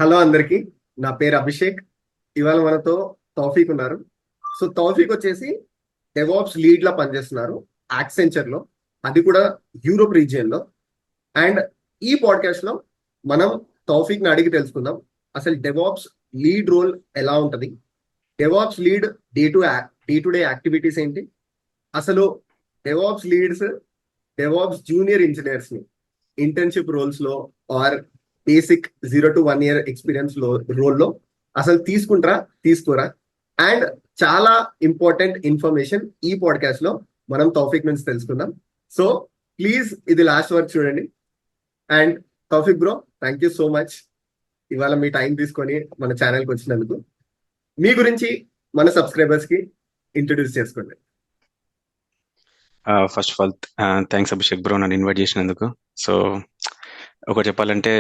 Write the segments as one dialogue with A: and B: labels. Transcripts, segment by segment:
A: Hello అందరికి. నా పేరు అభిషేక్. ఇవాళ మనతో తౌఫీక్ ఉన్నారు. సో తౌఫీక్ వచ్చేసి డెవాప్స్ లీడ్ లా పనిచేస్తున్నారు యాక్సెంచర్ లో, అది కూడా యూరోప్ రీజియన్ లో. అండ్ ఈ పాడ్కాస్ట్ లో మనం తౌఫీక్ ని అడిగి తెలుసుకుందాం అసలు డెవాప్స్ లీడ్ రోల్ ఎలా ఉంటది, DevOps lead day to day to day activities ఏంటి, అసలు DevOps leads DevOps junior engineers ని ఇంటర్న్షిప్ రోల్స్ లో or basic 0 to 1 year experience లో రోల్లో అసలు తీసుకుంటారా తీసుకోరా. అండ్ చాలా ఇంపార్టెంట్ ఇన్ఫర్మేషన్ ఈ పాడ్కాస్ట్ లో మనం తౌఫిక్ నుంచి తెలుసుకుందాం. సో ప్లీజ్ ఇది లాస్ట్ వరకు చూడండి. And Taufiq bro, thank you so much ఇవాళ మీ టైం తీసుకొని మన ఛానల్కి వచ్చినందుకు. మీ గురించి మన సబ్స్క్రైబర్స్ కి ఇంట్రడ్యూస్ చేసుకోండి.
B: First of all thanks Abhishek bro నన్ను ఇన్వైట్ చేసినందుకు. సో ఒకటి చెప్పాలంటే,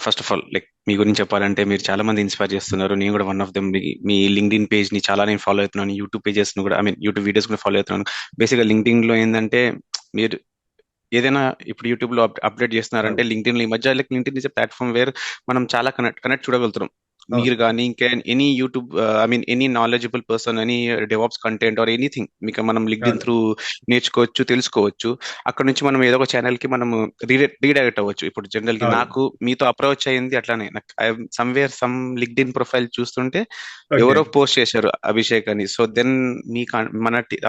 B: ఫస్ట్ ఆఫ్ ఆల్ లైక్ మీ గురించి చెప్పాలంటే మీరు చాలా మంది ఇన్స్పైర్ చేస్తున్నారు. నేను కూడా one of them. Me LinkedIn page ని చాలా నేను ఫాలో అవుతున్నాను, యూట్యూబ్ పేజెస్ ను కూడా, ఐ మీన్ యూట్యూబ్ వీడియోస్ కూడా ఫాలో అవుతున్నాను. బేసిక్గా లింక్డ్ఇన్ లో ఏంటంటే మీరు ఏదైనా ఇప్పుడు యూట్యూబ్ లో అప్డేట్ చేస్తున్నారంటే లింక్డ్ఇన్ లో ఈ మధ్య like LinkedIn is platform where మనం చాలా కనెక్ట్ చూడగలుగుతాం. మీరు కానీ ఇంకా any YouTube, I mean any knowledgeable person, any DevOps content or anything మీకు మనం లింక్డ్ఇన్ త్రూ నేర్చుకోవచ్చు, తెలుసుకోవచ్చు. అక్కడ నుంచి మనం ఏదో ఒక ఛానల్ కి మనం రీడైరెక్ట్ అవ్వచ్చు. ఇప్పుడు జనరల్ గా నాకు మీతో అప్రోచ్ అయ్యింది అట్లానే. నాకు సమ్వేర్ సమ్ లింక్డ్ఇన్ ప్రొఫైల్ చూస్తుంటే ఎవరో పోస్ట్ చేశారు అభిషేక్ అని. సో దెన్ మీ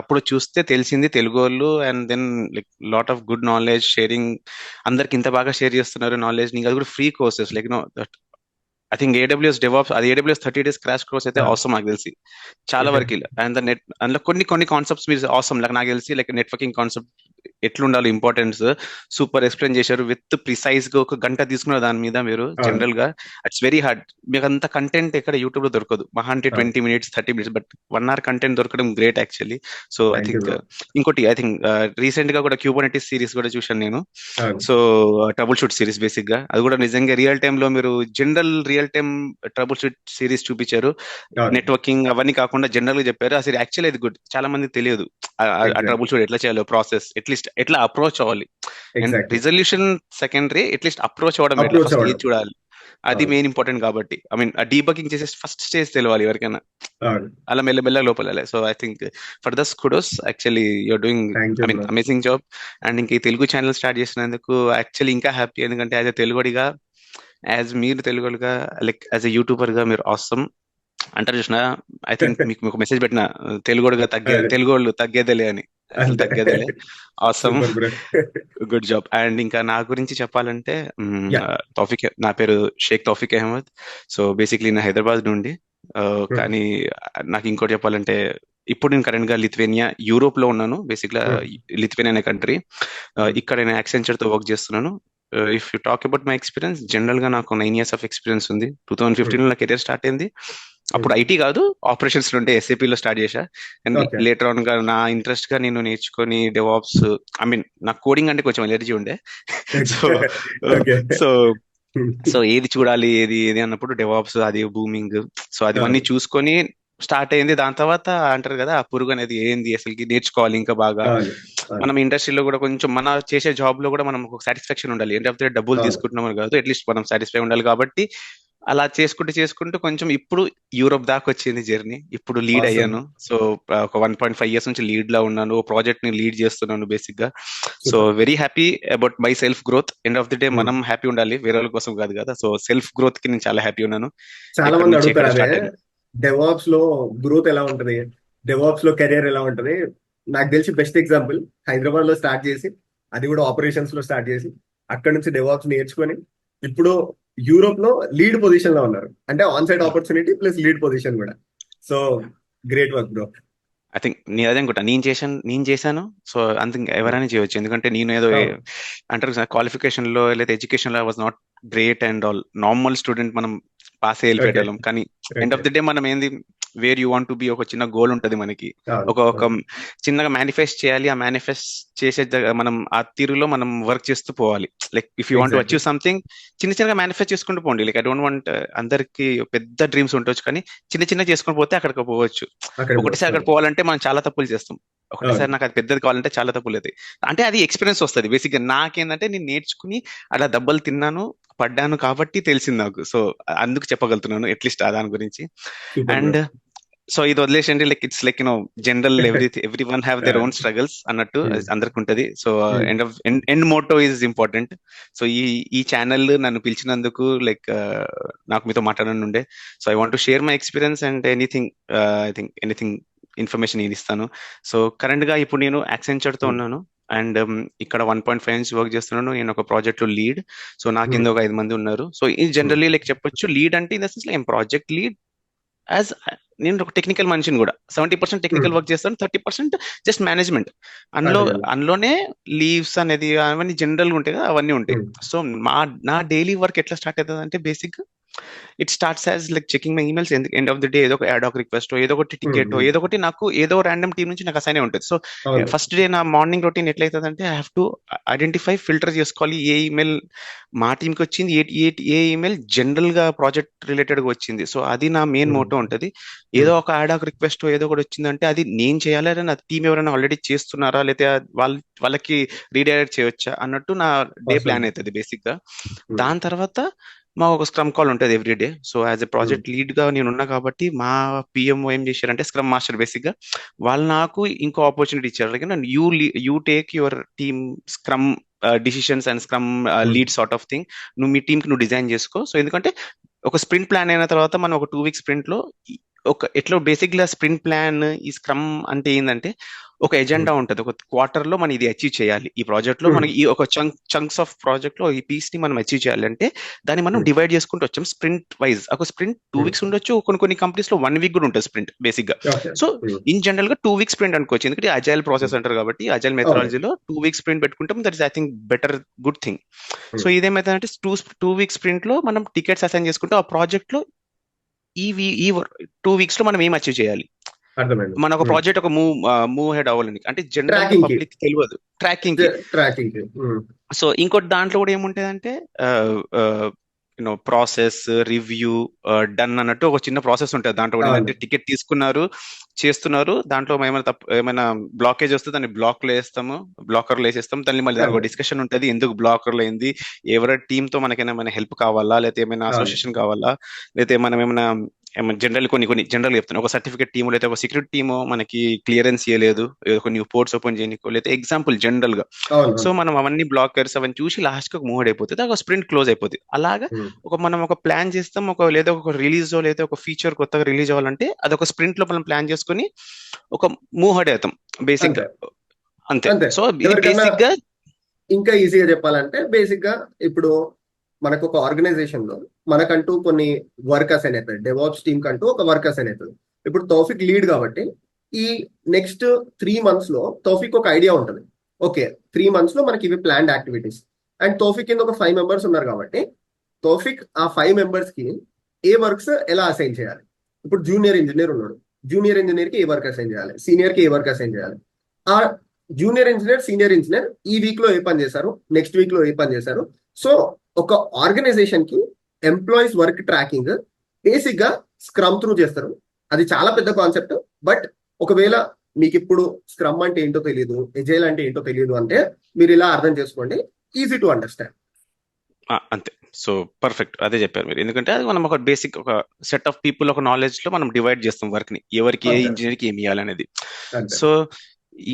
B: అప్పుడు చూస్తే తెలిసింది తెలుగు వాళ్ళు. And then like lot of good knowledge sharing, అందరికి ఇంత బాగా షేర్ చేస్తున్నారు నాలెడ్జ్. నీకు అది కూడా free courses like no I think AWS DevOps, అది ఏడబ్ల్యూఎస్ 30 days క్రాష్ కోర్స్ అయితే అవసరం నాకు తెలిసి చాలా వరకు. అండ్ నెట్ అందులో కొన్ని కొన్ని కాన్సెప్ట్స్ మీరు అవసరం లైక్ నాకు తెలిసి లైక్ నెట్వర్కింగ్ కాన్సెప్ట్ ఎట్లుండాలి ఇంపార్టెన్స్ సూపర్ ఎక్స్ప్లెయిన్ చేశారు విత్ ప్రిసైజ్ గా. ఒక గంట తీసుకున్న దాని మీద మీరు జనరల్ గా ఇట్స్ వెరీ హార్డ్. మీకు అంత కంటెంట్ ఎక్కడ యూట్యూబ్ లో దొరకదు. మహా అంటే 20 minutes 30 minutes, but 1 hour content దొరకడం great actually. So I think ఇంకోటి, ఐ థింక్ రీసెంట్ గా కూడా క్యూబర్నెటిస్ సిరీస్ కూడా చూశాను నేను. So troubleshoot series basic గా అది కూడా నిజంగా రియల్ టైమ్ లో మీరు real time troubleshoot series చూపించారు. నెట్వర్కింగ్ అవన్నీ కాకుండా జనరల్ గా చెప్పారు. అసలు యాక్చువల్లీ అది గుడ్. చాలా మంది తెలియదు ఆ ట్రబుల్ షూట్ ఎట్లా చేయాలో, ప్రాసెస్ అట్లీస్ట్ ఎట్లా అప్రోచ్ అవ్వాలి. And resolution secondary, at least approach అవ్వడం ఎట్లా ఫస్ట్ ఇది చూడాలి. అది మెయిన్ ఇంపార్టెంట్. కాబట్టి ఐ మీన్ డీబగింగ్ చేసే ఫస్ట్ స్టేజ్ తెలియాలి ఎవరికైనా, అలా మెల్ల లోపల. So I think for thus kudos actually you're doing I mean amazing job. And ఇంకా తెలుగు ఛానల్ స్టార్ట్ చేసినందుకు యాక్చువల్లీ ఇంకా హ్యాపీ. ఎందుకంటే యాజ్ ఎ తెలుగుడిగా, మీరు తెలుగుగా లైక్ యాజ్ ఎ యూట్యూబర్ గా మీరు ఆసమ్ అంటారు చూసిన. ఐ థింక్ మీకు మెసేజ్ పెట్టిన తెలుగుడుగా తెలుగు వాళ్ళు తగ్గేదేలే అని. అసలు తగ్గేదేలే. Awesome, good job. అండ్ ఇంకా నా గురించి చెప్పాలంటే తౌఫిక్, నా పేరు షేక్ తౌఫిక్ అహ్మద్. సో బేసిక్లీ నా హైదరాబాద్ నుండి. కానీ నాకు ఇంకోటి చెప్పాలంటే, ఇప్పుడు నేను కరెంట్ గా లిథువేనియా, యూరోప్ లో ఉన్నాను. బేసిక్ గా లిథువేనియా అనే కంట్రీ. ఇక్కడ నేను యాక్సెంచర్ తో వర్క్ చేస్తున్నాను. If you talk about my experience, general గా నాకు 9 years ఆఫ్ ఎక్స్పీరియన్స్ ఉంది. 2015 లో నా కెరీర్ స్టార్ట్ అయింది. అప్పుడు ఐటీ కాదు, ఆపరేషన్స్ నుండి ఎస్ఏపీ లో స్టార్ట్ చేశా. అండ్ లేటర్ ఆన్ గా నా ఇంట్రెస్ట్ గా నేను నేర్చుకొని డెవాప్స్, ఐ మీన్ నాకు కోడింగ్ అంటే కొంచెం ఎలర్జీ ఉండే. సో సో సో ఏది చూడాలి ఏది ఏది అన్నప్పుడు డెవాప్స్, అది బూమింగ్, సో అది అన్ని చూసుకొని స్టార్ట్ అయింది. దాని తర్వాత అంటారు కదా, ఆ పురుగు అనేది ఏంది అసలుకి నేర్చుకోవాలి ఇంకా బాగా. మనం ఇండస్ట్రీలో కూడా కొంచెం మన చేసే జాబ్ లో కూడా మనం ఒక సాటిస్ఫాక్షన్ ఉండాలి. ఏంటంటే డబ్బులు తీసుకుంటున్నాం కాదు, అట్లీస్ట్ మనం సాటిస్ఫై ఉండాలి. కాబట్టి అలా చేసుకుంటూ కొంచెం ఇప్పుడు యూరోప్ దాకా వచ్చింది జర్నీ. ఇప్పుడు లీడ్ అయ్యాను. సో ఒక 1.5 years నుంచి లీడ్ లా ఉన్నాను. ప్రాజెక్ట్ ని లీడ్ చేస్తున్నాను బేసిక్ గా. So very happy about my self growth. End of the day మనం హ్యాపీ ఉండాలి, వేరే వాళ్ళ కోసం కాదు కదా. సో సెల్ఫ్ గ్రోత్ కి నేను చాలా హ్యాపీ ఉన్నాను.
A: చాలా మంది అడుగుతారు డెవాప్స్ లో గ్రోత్ ఎలా ఉంటది, డెవాప్స్ లో కెరియర్ ఎలా ఉంటది. నాకు తెలిసి బెస్ట్ ఎగ్జాంపుల్ హైదరాబాద్ లో స్టార్ట్ చేసి, అది కూడా ఆపరేషన్స్ లో స్టార్ట్ చేసి, అక్కడ నుంచి డెవాప్స్ నేర్చుకొని ఇప్పుడు యూరోప్ లో లీడ్ పొజిషన్ లో ఉన్నారు. అంటే onsite opportunity plus lead position కూడా. So great work bro.
B: I think నేను అదే అనుకుంటా, నేను చేశాను. సో అంత ఎవరైనా చేయవచ్చు. ఎందుకంటే నేను ఏదో అంటారు క్వాలిఫికేషన్ లో లేదా ఎడ్యుకేషన్ లో was not great and all, normal student, మనం పాస్ అయ్యి వెళ్ళిపోయేటోళ్ళం. కానీ ఎండ్ ఆఫ్ ది డే మనం ఏంది, where you want to be, ఒక చిన్న గోల్ ఉంటది మనకి. ఒక చిన్నగా మేనిఫెస్ట్ చేయాలి. ఆ మేనిఫెస్ట్ చేసే మనం ఆ తీరులో మనం వర్క్ చేస్తూ పోవాలి. Like if you want to achieve something, చిన్నగా మేనిఫెస్ట్ చేసుకుంటూ పోండి. లైక్ ఐ డోంట్ వాంట్, అందరికి పెద్ద డ్రీమ్స్ ఉండొచ్చు, కానీ చిన్న చేసుకుని పోతే అక్కడికి పోవచ్చు. ఒకటిసారి అక్కడ పోవాలంటే మనం చాలా తప్పులు చేస్తాం. ఒకటేసారి నాకు అది పెద్దది కావాలంటే చాలా తప్పులు అవుతాయి. అంటే అది ఎక్స్పీరియన్స్ వస్తుంది. బేసిక్ గా నాకేంటంటే నేను నేర్చుకుని అలా దెబ్బలు తిన్నాను, పడ్డాను కాబట్టి తెలిసింది నాకు. సో అందుకు చెప్పగలుగుతున్నాను అట్లీస్ట్ దాని గురించి.
A: Super bro.
B: అండ్ సో ఇది వదిలేసండి, like it's like general everyone have their own struggles అన్నట్టు అది అందరికి ఉంటది. So end motto is important. So ఈ ఛానల్ నన్ను పిలిచినందుకు లైక్ నాకు మీతో మాట్లాడని ఉండే. So I want to share my experience and anything, I think anything information నేను ఇస్తాను. సో కరెంట్ గా ఇప్పుడు నేను యాక్సెంచర్ తో ఉన్నాను అండ్ ఇక్కడ 1.5 నుంచి వర్క్ చేస్తున్నాను. నేను ఒక ప్రాజెక్ట్ లో లీడ్. సో నా కింద ఒక 5 మంది ఉన్నారు. సో ఇది జనరల్లీ లైక్ చెప్పొచ్చు లీడ్ అంటే in the sense like project lead as నేను ఒక టెక్నికల్ మనిషిని కూడా. 70% టెక్నికల్ వర్క్ చేస్తాను, 30% జస్ట్ మేనేజ్మెంట్. అందులోనే లీవ్స్ అనేది అవన్నీ జనరల్ గా ఉంటాయి కదా, అవన్నీ ఉంటాయి. సో నా డైలీ వర్క్ ఎట్లా స్టార్ట్ అవుతుంది అంటే basic it starts as like checking my emails. End of the day ఏదో ఒక యాడాక్ రిక్వెస్ట్, ఏదో ఒకటి టికెట్, ఏదో ఒకటి నాకు ఏదో ర్యాండమ్ టీం నుంచి నాకు అసైన్ ఉంటుంది. సో ఫస్ట్ డే నా మార్నింగ్ రొటీన్ ఎట్లయితుంది అంటే I have to identify, filter చేసుకోవాలి ఏ ఈమెయిల్ మా టీంకి వచ్చింది, ఏ ఈమెయిల్ జనరల్ గా ప్రాజెక్ట్ రిలేటెడ్ గా వచ్చింది. సో అది నా మెయిన్ మోటో ఉంటుంది. ఏదో ఒక యాడాక్ రిక్వెస్ట్ ఏదో ఒకటి వచ్చిందంటే అది నేను చేయాలి, అదే నా టీం ఎవరైనా ఆల్రెడీ చేస్తున్నారా, లేకపోతే వాళ్ళకి రీడైరెక్ట్ చేయొచ్చా అన్నట్టు నా డే ప్లాన్ అవుతుంది బేసిక్ గా. దాని తర్వాత మా ఒక స్క్రమ్ కాల్ ఉంటుంది every day. So as a project lead గా నేను ఉన్నా కాబట్టి మా పిఎంఓ ఏం చేశారంటే స్క్రమ్ మాస్టర్ బేసిక్ గా వాళ్ళు నాకు ఇంకో ఆపర్చునిటీ ఇచ్చారు. You take your team scrum decisions and scrum lead sort of thing. నువ్వు మీ టీమ్ కి నువ్వు డిజైన్ చేసుకో. సో ఎందుకంటే ఒక స్ప్రింట్ ప్లాన్ అయిన తర్వాత మనం ఒక 2 వీక్ స్ప్రింట్ లో ఒక ఎట్లా బేసిక్ గా స్ప్రింట్ ప్లాన్ ఈ స్క్రమ్ అంటే ఏంటంటే ఒక ఎజెండా ఉంటుంది. ఒక క్వార్టర్ లో మనం ఇది అచీవ్ చేయాలి, ఈ ప్రాజెక్ట్ లో మనకి ఈ ఒక చంక్స్ ఆఫ్ ప్రాజెక్ట్ లో ఈ పీస్ ని మనం అచీవ్ చేయాలి అంటే దాన్ని మనం డివైడ్ చేసుకుంటూ వచ్చాం స్ప్రింట్ వైజ్. ఒక స్ప్రింట్ 2 వీక్స్ ఉండొచ్చు, కొన్ని కంపెనీస్ లో 1 వీక్ కూడా ఉంటుంది స్ప్రింట్ బేసిక్ గా. సో ఇన్ జనరల్ గా 2 వీక్ స్ప్రింట్ అనుకోవచ్చు, ఎందుకంటే అజైల్ ప్రాసెస్ అంటారు కాబట్టి అజైల్ మెథడాలజీలో 2 వీక్ స్ప్రింట్ పెట్టుకుంటాం. That is I think better good thing. So ఇదేమైతే టూ వీక్ స్ప్రింట్ లో మనం టికెట్స్ అసైన్ చేసుకుంటాం. ఆ ప్రాజెక్ట్ లో ఈ 2 వీక్స్ లో మనం ఏం అచీవ్ చేయాలి, మన ఒక ప్రాజెక్ట్ ఒక మూవ్ హెడ్ అవ్వాలని అంటే జనరల్ పబ్లిక్ తెలియదు ట్రాకింగ్ కి. సో ఇంకోటి దాంట్లో కూడా ఏముంటది అంటే ప్రాసెస్ రివ్యూ డన్ అన్నట్టు ఒక చిన్న ప్రాసెస్ ఉంటుంది దాంట్లో కూడా. ఏంటంటే టికెట్ తీసుకున్నారు, చేస్తున్నారు, దాంట్లో ఏమైనా బ్లాకేజ్ వస్తే దాన్ని బ్లాక్ లో వేస్తాము, బ్లాకర్ లో వేసేస్తాం. దాన్ని మళ్ళీ దానికి ఒక డిస్కషన్ ఉంటుంది, ఎందుకు బ్లాకర్ లో అయింది, ఎవరి టీమ్ తో మనకైనా హెల్ప్ కావాలా, లేకపోతే ఏమైనా అసోసియేషన్ కావాలా, లేకపోతే మనం ఏమైనా జనరల్ కొన్ని జనరల్ చెప్తాను. ఒక సర్టిఫికేట్ టీము లేదా ఒక సెక్యూరిటీ టీము మనకి క్లియరెన్స్ ఇవ్వలేదు, కొన్ని పోర్ట్స్ ఓపెన్ చేయనికో, లేదా ఎగ్జాంపుల్ జనరల్ గా. సో మనం అవన్నీ బ్లాకర్స్ అవన్నీ చూసి లాస్ట్ కి ఒక మూవ్ అయిపోతుంది, ఒక స్ప్రింట్ క్లోజ్ అయిపోతుంది. అలాగా మనం ఒక ప్లాన్ చేస్తాం, లేదా ఒక రిలీజ్ లేదా ఒక ఫీచర్ కొత్తగా రిలీజ్ అవ్వాలంటే అదొక స్ప్రింట్ లో మనం ప్లాన్ చేసుకుని ఒక మూవ్ హెడ్ అవుతాం బేసిక్ గా. అంతే. సో బేసిక్ గా
A: ఇంకా ఈజీగా చెప్పాలంటే బేసిక్ గా ఇప్పుడు మనకు ఒక ఆర్గనైజేషన్ లో మనకంటూ కొన్ని వర్క్ అసైన్ అవుతుంది. డెవాప్స్ టీమ్ కంటూ ఒక వర్క్ అసైన్ అవుతుంది. ఇప్పుడు తౌఫిక్ లీడ్ కాబట్టి ఈ నెక్స్ట్ 3 months లో తౌఫిక్ ఒక ఐడియా ఉంటుంది. ఓకే 3 months లో మనకి ఇవి ప్లాన్డ్ యాక్టివిటీస్. అండ్ తౌఫిక్ కింద ఒక 5 members ఉన్నారు కాబట్టి తౌఫిక్ ఆ 5 members కి ఏ వర్క్స్ ఎలా అసైన్ చేయాలి. ఇప్పుడు జూనియర్ ఇంజనీర్ ఉన్నాడు, జూనియర్ ఇంజనీర్ కి ఏ వర్క్ అసైన్ చేయాలి, సీనియర్ కి ఏ వర్క్ అసైన్ చేయాలి. ఆ జూనియర్ ఇంజనీర్ సీనియర్ ఇంజనీర్ ఈ వీక్ లో ఏ పని చేశారు, నెక్స్ట్ వీక్ లో ఏ పని చేశారు. సో ఒక ఆర్గనైజేషన్ కి ఎంప్లాయీస్ వర్క్ ట్రాకింగ్ బేసిక్ గా స్క్రమ్ త్రూ చేస్తారు. అది చాలా పెద్ద కాన్సెప్ట్. బట్ ఒకవేళ మీకు ఇప్పుడు స్క్రమ్ అంటే ఏంటో తెలియదు, ఎజైల్ అంటే ఏంటో తెలియదు అంటే మీరు ఇలా అర్థం చేసుకోండి, ఈజీ టు అండర్స్టాండ్.
B: అంతే. సో పర్ఫెక్ట్, అదే చెప్పారు మీరు. ఎందుకంటే అది మనం ఒక బేసిక్ ఒక సెట్ ఆఫ్ పీపుల్ ఒక నాలెడ్జ్ లో మనం డివైడ్ చేస్తాం వర్క్ ని, ఎవరికి ఏ ఇంజనీర్ కి ఏమి ఇవ్వాలనేది. సో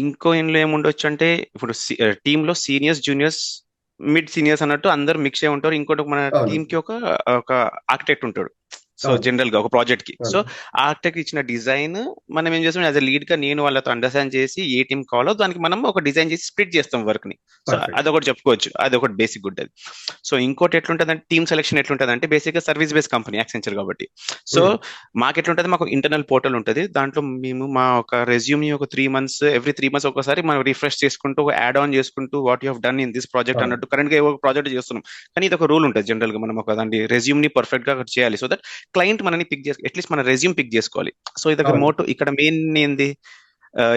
B: ఇంకో ఇంట్లో ఏముండొచ్చు అంటే ఇప్పుడు టీమ్ లో సీనియర్స్, జూనియర్స్, మిడ్ సీనియర్స్ అన్నట్టు అందరు మిక్స్ అయి ఉంటారు. ఇంకోటి మన టీమ్ కి ఒక ఆర్కిటెక్ట్ ఉంటాడు. సో జనరల్ గా ఒక ప్రాజెక్ట్ కి. సో ఆర్కిటెక్ట్ ఇచ్చిన డిజైన్ మనం ఏం చేస్తాం, యాజ్ అ లీడ్ గా నేను వాళ్ళతో అండర్స్టాండ్ చేసి ఏ టీమ్ కావాలో దానికి మనం ఒక డిజైన్ చేసి స్ప్లిట్ చేస్తాం వర్క్ ని. సో అదొకటి చెప్పుకోవచ్చు, అదొకటి బేసిక్ గుడ్ అది. సో ఇంకోటి ఎట్లుంటది అంటే టీమ్ సెలెక్షన్ ఎట్లుంటది అంటే బేసిక్ గా సర్వీస్ బేస్డ్ కంపెనీ యాక్సెంచర్ కాబట్టి. సో మాకు ఎట్లుంటది, మాకు ఇంటర్నల్ పోర్టల్ ఉంటుంది. దాంట్లో మేము మా ఒక రెజ్యూమ్ ని ఒక 3 months ఎవ్రీ 3 months ఒకసారి మనం రిఫ్రెష్ చేసుకుంటూ ఒక యాడ్ ఆన్ చేసుకుంటూ what you have done in this project అన్నట్టు కరెంట్ గా ఏవో ప్రాజెక్ట్ చేస్తున్నాం. కానీ ఇది ఒక రూల్ ఉంటుంది జనరల్ గా, మనం ఒక దాన్ని రెజ్యూమ్ ని పర్ఫెక్ట్ గా చేయాలి. సో దట్ క్లయింట్ మనని పిక్ చేసి అట్లీస్ట్ మన రెజ్యూమ్ పిక్ చేసుకోవాలి. సో ఇది ఒక మోటో ఇక్కడ మెయిన్ ఏంది,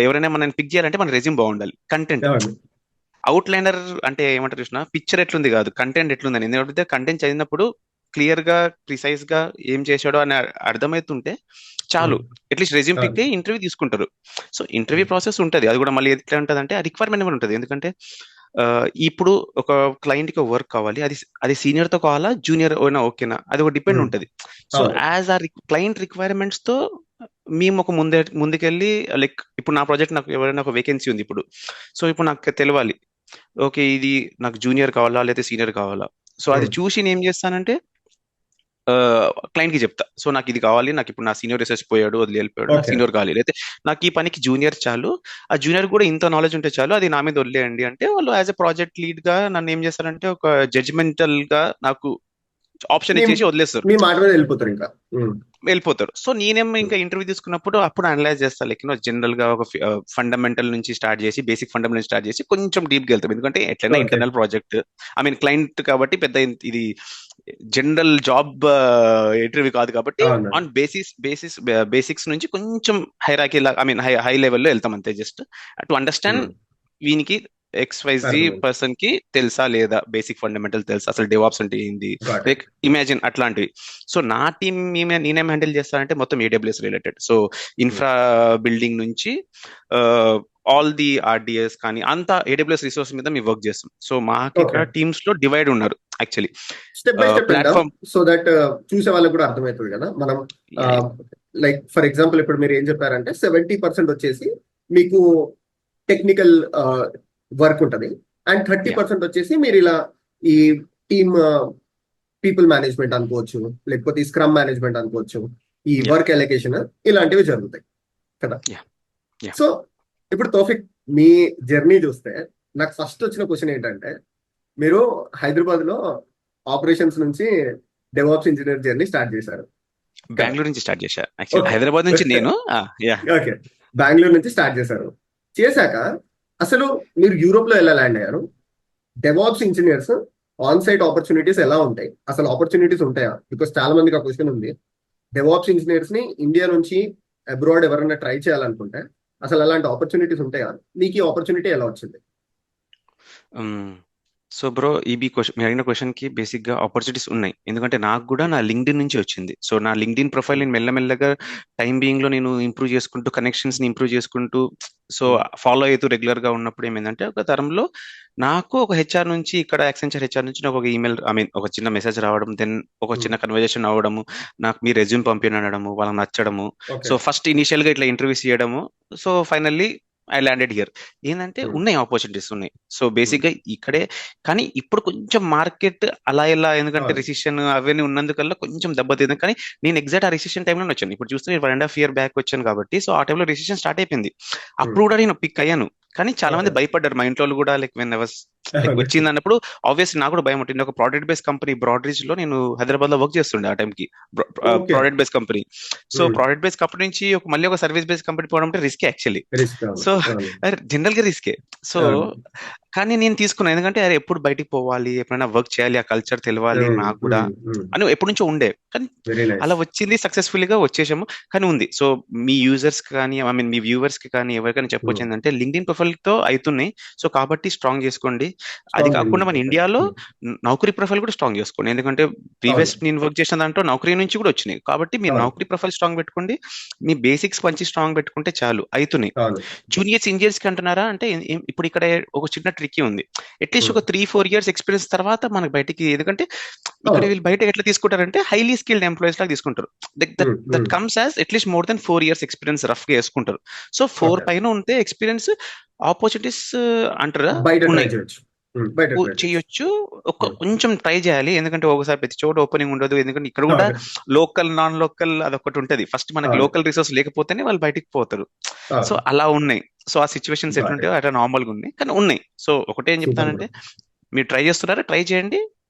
B: ఎవరైనా మనల్ని పిక్ చేయాలంటే మన రెజ్యూమ్ బాగుండాలి. కంటెంట్ అవుట్ లైనర్ అంటే ఏమంటారు చూసిన, పిక్చర్ ఎట్లుంది కాదు, కంటెంట్ ఎట్లుందని. ఎందుకంటే కంటెంట్ చదివినప్పుడు క్లియర్ గా ప్రిసైజ్ గా ఏం చేశాడో అని అర్థమవుతుంటే చాలు, అట్లీస్ట్ రెజ్యూమ్ పిక్ ఇంటర్వ్యూ తీసుకుంటారు. సో ఇంటర్వ్యూ ప్రాసెస్ ఉంటుంది, అది కూడా మళ్ళీ ఎట్లా ఉంటుంది అంటే రిక్వైర్మెంట్ ఉంటుంది. ఎందుకంటే ఇప్పుడు ఒక క్లయింట్ కి వర్క్ కావాలి, అది అది సీనియర్ తో కావాలా, జూనియర్ అయినా ఓకేనా, అది ఒక డిపెండ్
A: ఉమ్,
B: ఉంటది. సో
A: అవును.
B: యాజ్ ఆ క్లయింట్ రిక్వైర్మెంట్స్ తో మేము ఒక ముందుకెళ్ళి, లైక్ ఇప్పుడు నా ప్రాజెక్ట్ నాకు ఎవరైనా ఒక వేకెన్సీ ఉంది ఇప్పుడు, సో ఇప్పుడు నాకు తెలియాలి, ఓకే ఇది నాకు జూనియర్ కావాలా లేదా సీనియర్ కావాలా. సో అది
A: ఉమ్,
B: చూసి నేను ఏం చేస్తానంటే క్లయింట్ కి చెప్తా, సో నాకు ఇది కావాలి, నాకు ఇప్పుడు నా సీనియర్ రీసెర్చ్ పోయాడు వదిలి వెళ్ళిపోయాడు, నా
A: ఓకే.
B: సీనియర్ కావాలి, అయితే నాకు ఈ పనికి జూనియర్ చాలు, ఆ జూనియర్ కూడా ఇంత నాలెడ్జ్ ఉంటే చాలు, అది నా మీద వదిలేయండి అంటే వాళ్ళు యాజ్ ఎ ప్రాజెక్ట్ లీడ్ గా నన్ను ఏం చేస్తారంటే ఒక జడ్జిమెంటల్ గా నాకు ఆప్షన్
A: మీ
B: ఇచ్చేసి వదిలేస్తారు,
A: మీ మాట మీద వెళ్ళిపోతారు ఇంకా. ఉమ్,
B: వెళ్ళిపోతారు. సో నేనేమో
A: ఉమ్,
B: ఇంకా ఇంటర్వ్యూ తీసుకున్నప్పుడు అప్పుడు అనలైజ్ చేస్తా, లైక్ జనరల్ గా ఒక ఫండమెంటల్ నుంచి స్టార్ట్ చేసి, బేసిక్ ఫండమెంటల్ నుంచి స్టార్ట్ చేసి కొంచెం డీప్ గా వెళ్తాం, ఎందుకంటే ఎట్లయినా
A: okay.
B: Internal project, I mean client కాబట్టి పెద్ద ఇది జనరల్ జాబ్ ఇంటర్వ్యూ కాదు కాబట్టి,
A: అవును.
B: ఆన్ బేసిక్స్ నుంచి కొంచెం హైరాకీ, ఐ మీన్ హై లెవెల్లో వెళ్తాం అంతే, జస్ట్ టు అండర్స్టాండ్ వీనికి XYZ
A: అర్థమైంది.
B: పర్సన్ కి తెలుసా లేదా, బేసిక్ ఫండమెంటల్ తెలుసా, అసలు డెవాప్స్ అంటే ఏంది,
A: గాట్
B: లైక్
A: ఇట్.
B: ఇమాజిన్ అట్లాంటివి. సో నా టీం నేనేం హ్యాండిల్ చేస్తానంటే మొత్తం AWS related, so infra building నుంచి ఆల్ ది RDS కానీ అంతా AWS రిసోర్స్ మీద మేము వర్క్ చేస్తాం. సో మాకు
A: ఓకే.
B: ఇక్కడ టీమ్స్ లో డివైడ్ ఉన్నారు యాక్చువల్లీ.
A: స్టెప్ బై స్టెప్ వెళ్దాం,
B: ప్లాట్ఫామ్
A: సో దట్ చూసే వాళ్ళకి కూడా అర్థమవుతుంది కదా. మనం లైక్ ఫర్ ఎగ్జాంపుల్ ఇప్పుడు మీరు ఏం చెప్పారంటే 70% వచ్చేసి మీకు టెక్నికల్ వర్క్ ఉంటుంది, అండ్ 30% వచ్చేసి మీరు ఇలా ఈ టీమ్ పీపుల్ మేనేజ్మెంట్ అనుకోవచ్చు, లేకపోతే ఈ స్క్రమ్ మేనేజ్మెంట్ అనుకోవచ్చు, ఈ
B: యా
A: వర్క్ ఎలకేషన్ ఇలాంటివి జరుగుతాయి కదా.
B: యా యా
A: సో ఇప్పుడు తౌఫిక్, మీ జర్నీ చూస్తే నాకు ఫస్ట్ వచ్చిన క్వశ్చన్ ఏంటంటే, మీరు హైదరాబాద్ లో ఆపరేషన్స్ నుంచి డెవాప్స్ ఇంజనీర్ జర్నీ స్టార్ట్ చేశారు కదా.
B: బెంగళూరు నుంచి స్టార్ట్ చేశా యాక్చువల్లీ,
A: ఓకే.
B: హైదరాబాద్ నుంచి నేను యా
A: ఓకే, బెంగళూరు నుంచి స్టార్ట్ చేశారు. చేశాక అసలు మీరు యూరోప్ లో ఎలా ల్యాండ్ అయ్యారు? DevOps engineers on site opportunities ఎలా ఉంటాయి? అసలు ఆపర్చునిటీస్ ఉంటాయా? బికాస్ చాలా మందికి ఆ క్వశ్చన్ ఉంది. డెవాప్స్ ఇంజనీర్స్ ని ఇండియా నుంచి అబ్రాడ్ ఎవరైనా ట్రై చేయాలనుకుంటే అసలు అలాంటి ఆపర్చునిటీస్ ఉంటాయా? మీకు ఈ ఆపర్చునిటీ ఎలా వచ్చింది?
B: సో బ్రో, ఈ క్వశ్చన్ మీరు అడిగిన క్వశ్చన్ కి బేసిక్ గా ఆపర్చునిటీస్ ఉన్నాయి, ఎందుకంటే నాకు కూడా నా లింక్డ్ఇన్ నుంచి వచ్చింది. సో నా లింక్డ్ఇన్ ప్రొఫైల్ నేను మెల్లమెల్లగా టైం బీయింగ్ లో నేను ఇంప్రూవ్ చేసుకుంటూ, కనెక్షన్స్ ని ఇంప్రూవ్ చేసుకుంటూ, సో ఫాలో అవుతూ రెగ్యులర్ గా ఉన్నప్పుడు ఏమైందంటే ఒక తరంలో నాకు ఒక హెచ్ఆర్ నుంచి, ఇక్కడ యాక్సెంచర్ హెచ్ఆర్ నుంచి నాకు ఒక ఈమెయిల్, ఐ మీన్ ఒక చిన్న మెసేజ్ రావడం, దెన్ ఒక చిన్న కన్వర్జేషన్ అవ్వడము, నాకు మీ రెజ్యూమ్ పంపినడము, వాళ్ళకి నచ్చడము.
A: ఓకే.
B: సో ఫస్ట్ ఇనిషియల్ గా ఇట్లా ఇంటర్వ్యూస్ చేయడము, so finally I landed here. ఏంటంటే ఉన్నాయి, ఆపర్చునిటీస్ ఉన్నాయి. సో బేసిక్ గా ఇక్కడే, కానీ ఇప్పుడు కొంచెం మార్కెట్ అలా ఇలా, ఎందుకంటే రిసిషన్ అవన్నీ ఉన్నందుకల్లా కొంచెం దెబ్బతింది. కానీ నేను ఎగ్జాక్ట్ ఆ రిసిషన్ టైంలో వచ్చాను, ఇప్పుడు చూస్తే 1.5 year బ్యాక్ వచ్చాను కాబట్టి, సో ఆ టైంలో రిసిషన్ స్టార్ట్ అయిపోయింది. అప్పుడు కూడా నేను పిక్ అయ్యాను, కానీ చాలా మంది భయపడ్డారు, మా ఇంట్లో కూడా, లైక్ వెన్ ఎవస్ లైక్ వచ్చింది అన్నప్పుడు ఆబ్వియస్లీ నాకు కూడా భయం ఉంటుంది. ఒక ప్రోడక్ట్ బేస్ కంపెనీ బ్రాడ్రీజ్ లో నేను హైదరాబాద్ లో వర్క్ చేస్తుండే ఆ టైంకి, product base company. So product base company నుంచి మళ్ళీ ఒక సర్వీస్ బేస్ కంపెనీ పోవడం అంటే రిస్క్ యాక్చువల్లీ. సో జనరల్ గా రిస్కే. సో కానీ నేను తీసుకున్నాను, ఎందుకంటే అరే ఎప్పుడు బయటికి పోవాలి, ఎప్పుడైనా వర్క్ చేయాలి, ఆ కల్చర్ తెలవాలి నాకు కూడా అని ఎప్పటి నుంచో ఉండే. కానీ అలా వచ్చింది, సక్సెస్ఫుల్ గా వచ్చేసాము. కానీ ఉంది. సో మీ యూజర్స్ కానీ, ఐ మీన్ మీ వ్యూవర్స్ కి కానీ ఎవరికైనా చెప్పొచ్చు ఏంటంటే, లింక్డ్ఇన్ ప్రొఫైల్ తో అవుతున్నాయి, సో కాబట్టి స్ట్రాంగ్ చేసుకోండి. అది కాకుండా మన ఇండియాలో నౌకరీ ప్రొఫైల్ కూడా స్ట్రాంగ్ చేసుకోండి, ఎందుకంటే ప్రీవియస్ నేను వర్క్ చేసిన దాంట్లో నౌకరీ నుంచి కూడా వచ్చినాయి, కాబట్టి మీరు నౌకరీ ప్రొఫైల్ స్ట్రాంగ్ పెట్టుకోండి, మీ బేసిక్స్ మంచి స్ట్రాంగ్ పెట్టుకుంటే చాలు, అవుతున్నాయి. జూనియర్స్ ఇంజనీర్స్ కి అంటున్నారా అంటే, ఇప్పుడు ఇక్కడ ఒక చిన్న ట్రిక్ ఉంది. అట్లీస్ట్ ఒక 3-4 years ఎక్స్పీరియన్స్ తర్వాత మనకి బయటికి, ఎందుకంటే ఇక్కడ వీళ్ళు బయట ఎట్లా తీసుకుంటారంటే హైలీ స్కిల్డ్ ఎంప్లాయీస్ లాగా తీసుకుంటారు. That comes as at least more than 4 years experience rough గా వేసుకుంటారు. సో 4 పైన ఉంటే ఎక్స్పీరియన్స్, ఆపర్చునిటీస్ అంటారా ఉన్నాయి, చేయొచ్చు. కొంచెం ట్రై చేయాలి, ఎందుకంటే ఒకసారి ప్రతి చోట ఓపెనింగ్ ఉండదు, ఎందుకంటే ఇక్కడ కూడా లోకల్ నాన్ లోకల్ అదొకటి ఉంటది. ఫస్ట్ మనకి లోకల్ రిసోర్స్ లేకపోతేనే వాళ్ళు బయటికి పోతారు. సో అలా ఉన్నాయి. సో ఆ సిచ్యువేషన్స్ ఎట్లుంటాయో అట్లా నార్మల్ గా ఉన్నాయి, కానీ ఉన్నాయి. సో ఒకటే ఏం చెప్తానంటే, మీరు ట్రై చేస్తున్నారా, ట్రై చేయండి.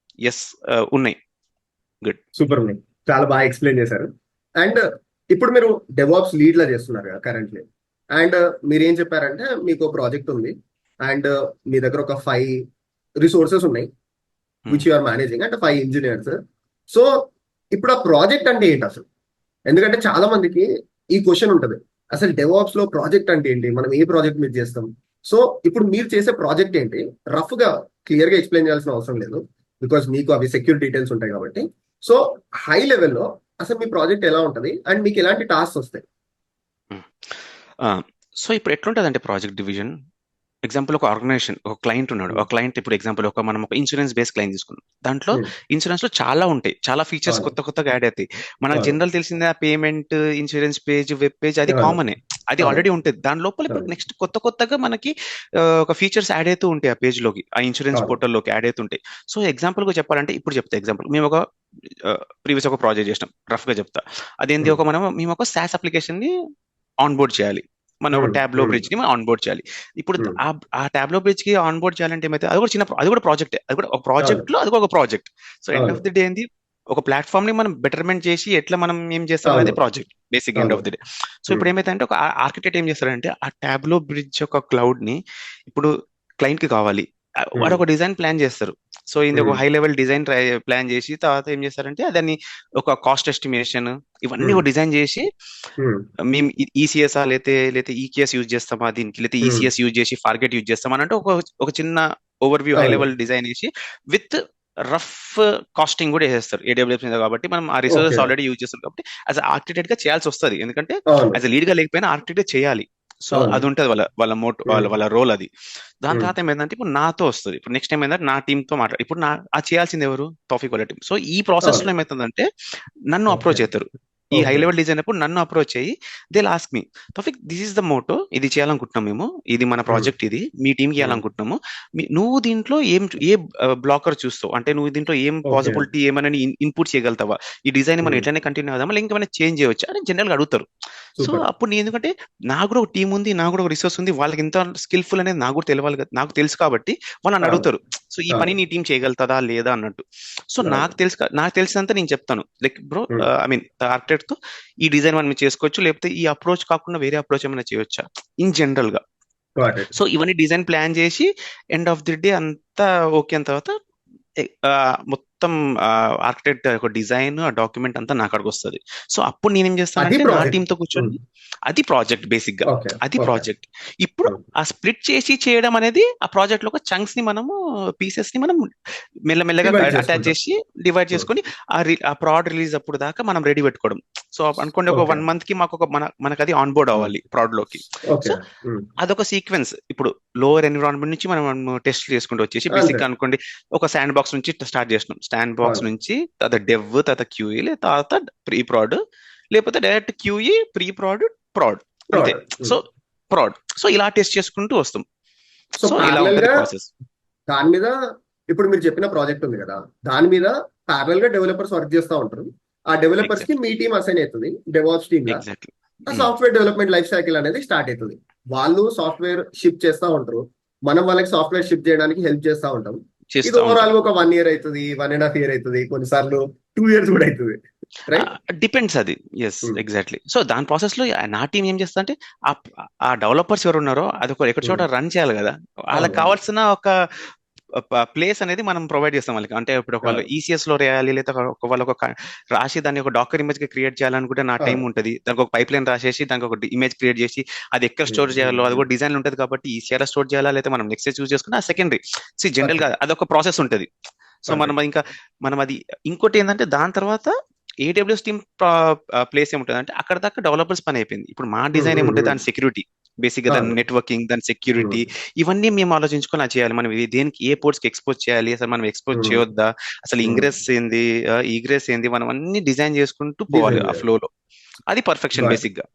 B: ఎస్, ఉన్నాయి. Good,
A: super. చాలా బాగా ఎక్స్ప్లెయిన్ చేశారు. అండ్ ఇప్పుడు మీరు డెవాప్స్ లీడ్ లా చేస్తున్నారు కదా కరెంట్లీ, అండ్ మీరు ఏం చెప్పారంటే మీకు ప్రాజెక్ట్ ఉంది, అండ్ మీ దగ్గర ఒక 5 రిసోర్సెస్ ఉన్నాయి విచ్ యు ఆర్ మేనేజింగ్, అంటే 5 ఇంజనీర్స్. సో ఇప్పుడు ఆ ప్రాజెక్ట్ అంటే ఏంటి అసలు? ఎందుకంటే చాలా మందికి ఈ క్వశ్చన్ ఉంటుంది, అసలు డెవాప్స్ లో ప్రాజెక్ట్ అంటే ఏంటి, మనం ఏ ప్రాజెక్ట్ మీద చేస్తాం. సో ఇప్పుడు మీరు చేసే ప్రాజెక్ట్ ఏంటి, రఫ్ గా క్లియర్ గా ఎక్స్ప్లెయిన్ చేయాల్సిన అవసరం లేదు, బికాస్ మీకు అవి సెక్యూర్ డీటెయిల్స్ ఉంటాయి కాబట్టి. సో హై లెవెల్లో అసలు మీ ప్రాజెక్ట్ ఎలా ఉంటుంది, అండ్ మీకు ఎలాంటి టాస్క్ వస్తాయి?
B: సో ఇప్పుడు ఎట్లుంటది అంటే ప్రాజెక్ట్ డివిజన్, ఎగ్జాంపుల్ ఒక ఆర్గనైజేషన్, ఒక క్లయింట్ ఉన్నాడు. ఒక క్లయింట్ ఇప్పుడు ఎగ్జాంపుల్ మనం ఒక ఇన్సూరెన్స్ బేస్ క్లయింట్ తీసుకున్నాం. దాంట్లో ఇన్సూరెన్స్ లో చాలా ఉంటాయి, చాలా ఫీచర్స్
A: అవును.
B: కొత్తగా యాడ్ అవుతాయి. మనకు
A: అవును.
B: జనరల్ తెలిసిందే payment, insurance page, web page, అది
A: అవును.
B: కామనే, అది
A: అవును.
B: ఆల్రెడీ ఉంటుంది. దాని లోపల ఇప్పుడు
A: అవును.
B: నెక్స్ట్ కొత్తగా మనకి ఒక ఫీచర్స్ యాడ్ అవుతూ ఉంటాయి ఆ పేజ్ లోకి, ఆ ఇన్సూరెన్స్
A: అవును.
B: పోర్టల్ లోకి యాడ్ అవుతుంటాయి. సో ఎగ్జాంపుల్ గా చెప్పాలంటే, ఇప్పుడు చెప్తా ఎగ్జాంపుల్, మేము ఒక ప్రీవియస్ ఒక ప్రాజెక్ట్ చేసినాం, రఫ్ గా చెప్తా. అదేంటి,
A: ఉమ్.
B: మేము ఒక SaaS అప్లికేషన్ ని ఆన్ బోర్డ్ చేయాలి. మన ఒక
A: ఉమ్.
B: ట్యాబ్లో
A: ఉమ్.
B: బ్రిడ్జ్ ని మనం ఆన్ బోర్డ్ చేయాలి. ఇప్పుడు
A: ఉమ్.
B: ఆ ట్యాబ్లో బ్రిడ్జ్ కి ఆన్ బోర్డ్ చేయాలంటే ఏమైతే, అది కూడా అది కూడా ప్రాజెక్ట్, అది కూడా ఒక
A: అవును.
B: ప్రాజెక్ట్ లో అది కూడా ఒక ప్రాజెక్ట్. సో ఎండ్
A: అవును.
B: ఆఫ్ ది డే ఏంది, ఒక ప్లాట్ఫామ్ ని మనం బెటర్మెంట్ చేసి ఎట్లా మనం ఏం చేస్తాం అనేది
A: అవును.
B: ప్రాజెక్ట్ బేసిక్ ఎండ్
A: అవును.
B: Of the day. సో
A: ఉమ్.
B: ఇప్పుడు ఏమైతే ఒక ఆర్కిటెక్ట్ ఏం చేస్తారంటే, ఆ ట్యాబ్లో బ్రిడ్జ్ యొక్క క్లౌడ్ ని ఇప్పుడు క్లయింట్ కి కావాలి, వాడు
A: ఉమ్.
B: ఒక డిజైన్ ప్లాన్ చేస్తారు. సో ఇది ఒక
A: ఉమ్.
B: హై లెవెల్ డిజైన్ ప్లాన్ చేసి తర్వాత ఏం చేస్తారంటే, దాన్ని ఒక కాస్ట్ ఎస్టిమేషన్ ఇవన్నీ
A: ఉమ్.
B: ఒక డిజైన్ చేసి,
A: ఉమ్.
B: మేము ఈసీఎస్ లేతే ఈకేఎస్ యూజ్ చేస్తామా దీనికి, లేతే
A: ఉమ్.
B: ఈసీఎస్ యూజ్ చేసి ఫార్గెట్ యూజ్ చేస్తామా అంటే ఒక చిన్న ఓవర్ వ్యూ హై
A: అవును.
B: లెవెల్ డిజైన్ వేసి విత్ రఫ్ కాస్టింగ్ కూడా వేసేస్తారు. ఏడబ్ల్యూఎస్ మీద కాబట్టి మనం ఆ
A: ఓకే.
B: రిసోర్సెస్ ఆల్రెడీ యూజ్ చేస్తాం కాబట్టి యాజ్ ఆర్కిటెక్ట్ గా చేయాల్సి వస్తుంది. ఎందుకంటే
A: అవును.
B: యాజ్ లీడ్ గా లేకపోయినా ఆర్కిటెక్ట్ చేయాలి. సో
A: అవును.
B: అది ఉంటుంది వాళ్ళ వాళ్ళ మోట్ వాళ్ళ
A: ఉమ్.
B: వాళ్ళ రోల్ అది. దాని
A: ఉమ్.
B: తర్వాత ఏమైందంటే, ఇప్పుడు నాతో వస్తుంది. ఇప్పుడు నెక్స్ట్ టైం ఏంటంటే నా టీమ్ తో మాట్లాడు, ఇప్పుడు అది చేయాల్సింది ఎవరు, తౌఫీక్ వాళ్ళ టీం. సో ఈ ప్రాసెస్
A: అవును.
B: లో ఏమవుతుందంటే, నన్ను
A: ఓకే.
B: అప్రోచ్ అవుతారు. ఈ హై
A: ఓకే.
B: లెవెల్ డిజైన్ అప్పుడు నన్ను అప్రోచ్ అయ్యి they ask me, Taufiq this is the motto, ఇది చేయాలనుకుంటున్నాం మేము, ఇది మన
A: ఉమ్.
B: ప్రాజెక్ట్, ఇది మీ టీంకి
A: ఉమ్.
B: చేయాలనుకుంటున్నాము. నువ్వు దీంట్లో ఏ బ్లాకర్ చూస్తావు అంటే, నువ్వు దీంట్లో ఏం
A: ఓకే.
B: పాసిబిలిటీ ఏమైనా ఇన్పుట్ చేయగలుగుతావా, ఈ డిజైన్ మనం
A: ఉమ్.
B: ఎట్లనే కంటిన్యూ అవుదామా, ఇంకా ఏమైనా చేంజ్ చేయవచ్చా అని జనరల్ గా అడుగుతారు. So
A: super.
B: అప్పుడు నేను, ఎందుకంటే నాకు కూడా ఒక టీం ఉంది, నాకు కూడా ఒక రిసోర్స్ ఉంది, వాళ్ళకి ఎంత స్కిల్ఫుల్ అనేది నాకు కూడా తెలియాలి కదా, నాకు తెలుసు కాబట్టి వాళ్ళు నన్ను
A: అవును.
B: అడుగుతారు. సో ఈ పని
A: అవును.
B: నీ టీం చేయగలుగుతుందా లేదా అన్నట్టు. సో
A: అవును.
B: నాకు తెలిసినంత నేను చెప్తాను, like bro,
A: um.
B: I mean architect తో ఈ డిజైన్ మనం చేసుకోవచ్చు, లేకపోతే ఈ అప్రోచ్ కాకుండా వేరే అప్రోచ్ ఏమైనా చేయొచ్చా ఇన్ జనరల్ గా.
A: Got it.
B: సో ఇవన్నీ డిజైన్ ప్లాన్ చేసి ఎండ్ ఆఫ్ ది డే అంతా ఓకే అయిన తర్వాత మొత్తం ఆర్కిటెక్ట్ ఒక డిజైన్, ఆ డాక్యుమెంట్ అంతా నా కాడికి వస్తుంది. సో అప్పుడు నేనేం
A: అది
B: చేస్తానంటే, నా
A: ప్రాజెక్ట్.
B: టీంతో కూర్చొని, అది ప్రాజెక్ట్ బేసిక్ గా,
A: ఓకే.
B: అది
A: ఓకే.
B: ప్రాజెక్ట్. ఇప్పుడు ఆ స్ప్లిట్ చేసి చేయడం అనేది ఆ ప్రాజెక్ట్ లో ఒక చంక్స్ ని మనము, పీసెస్ ని మనం మెల్లమెల్లగా
A: డివైడ్
B: అటాచ్
A: చేసుకుంటాం.
B: చేసి డివైడ్ చేసుకొని ఆ ప్రాడ్ రిలీజ్ అప్పుడు దాకా మనం రెడీ పెట్టుకోవడం. సో అనుకోండి, ఒక
A: ఓకే.
B: 1 మంత్ కి మాకు మనకు అది ఆన్ బోర్డ్ అవ్వాలి ప్రాడ్ లోకి.
A: ఓకే.
B: సో అదొక సీక్వెన్స్. ఇప్పుడు లోవర్ ఎన్విరాన్మెంట్ నుంచి మనం టెస్ట్ చేసుకుంటూ వచ్చేసి,
A: అంతే.
B: బేసిక్ గా అనుకోండి, ఒక శాండ్ బాక్స్ నుంచి స్టార్ట్ చేసినాం. శాండ్ బాక్స్
A: అవును.
B: నుంచి తర్వాత డెవ్, తర్వాత క్యూఈ, తర్వాత ప్రీ ప్రాడ్, లేకపోతే direct QE, pre proud, proud, అంతే.
A: ప్రాడ్.
B: సో ప్రాడ్, సో ఇలా టెస్ట్ చేసుకుంటూ వస్తాం.
A: సో
B: సో ఇలా
A: ప్యారలల్
B: ఉంటది
A: గా
B: ప్రాసెస్.
A: దాని మీద ఇప్పుడు మీరు చెప్పిన ప్రాజెక్ట్ ఉంది కదా, దాని మీద ప్యారలల్ గా డెవలపర్స్ వర్క్ చేస్తూ ఉంటారు. ఆ డెవలపర్స్ కి
B: ఎగ్జాక్ట్లీ,
A: మీ టీం అసైన్ అవుతుంది, డెవాప్స్ టీమ్ గా.
B: ఎగ్జాక్ట్లీ.
A: ఆ సాఫ్ట్వేర్ డెవలప్మెంట్ లైఫ్ సైకిల్ అనేది స్టార్ట్ అవుతుంది. వాళ్ళు సాఫ్ట్వేర్ షిప్ చేస్తూ ఉంటారు, మనం వాళ్ళకి సాఫ్ట్వేర్ షిప్ చేయడానికి హెల్ప్ చేస్తూ ఉంటాం. ఇది
B: చేస్తూ ఉంటాం.
A: ఓవరాల్ ఒక 1 year అవుతుంది, 1.5 year అవుతుంది, కొన్నిసార్లు 2 years కూడా అవుతుంది. రైట్.
B: డిపెండ్స్ అది. Yes, exactly. సో దాని ప్రాసెస్ లో నా టీం ఏం చేస్తా అంటే, ఆ ఆ డెవలపర్స్ ఎవరు ఉన్నారో అది ఒక ఎక్కడ చోట రన్ చేయాలి కదా, వాళ్ళకి
A: అవును. అవును.
B: కావాల్సిన ఒక ప్లేస్ అనేది మనం ప్రొవైడ్ చేస్తాం వాళ్ళకి. అంటే ఇప్పుడు ఒకవేళ
A: అవును.
B: ఈసీఎస్ లో రాయాలి, లేదా ఒకవేళ రాసి దాన్ని ఒక డాకర్ ఇమేజ్ గా క్రియేట్ చేయాలనుకుంటే నా టైం
A: అవును.
B: ఉంటుంది. దానికి ఒక పైప్ లైన్ రాసేసి దానికి ఒక ఇమేజ్ క్రియేట్ చేసి అది ఎక్కడ స్టోర్ చేయాలో అది కూడా డిజైన్ ఉంటుంది కాబట్టి, ఈసీఆర్ స్టోర్ చేయాలా, లేదా మనం నెక్స్ట్ చూస్ చేసుకున్నా సెకండరీ. సో జనరల్ గా
A: పర్ఫెక్ట్.
B: అదొక ప్రాసెస్ ఉంటుంది. So
A: perfect.
B: మనం అది, ఇంకోటి ఏంటంటే దాని తర్వాత ఏడబ్ల్యూఎస్ టీమ్ ప్లేస్ ఏముంటుంది అంటే, అక్కడ దాకా డెవలపర్స్ పని అయిపోయింది. ఇప్పుడు మా డిజైన్ ఏముంటుంది, దాని సెక్యూరిటీ, బేసిక్ గా దాని
A: అవును.
B: నెట్వర్కింగ్, దాని సెక్యూరిటీ, ఇవన్నీ మేము ఆలోచించుకొని అది చేయాలి. మనం ఇది దేనికి, ఏ పోర్ట్స్ కి ఎక్స్పోజ్ చేయాలి, అసలు మనం ఎక్స్పోజ్ చేయొద్దా, అసలు ఇంగ్రెస్ ఏంది, ఈగ్రెస్ ఏంది, మనం అన్ని డిజైన్ చేసుకుంటూ పోవాలి
A: డిజైన్
B: ఆ
A: చేయాలి.
B: ఫ్లో లో. అది పర్ఫెక్షన్ బేసిక్ గా.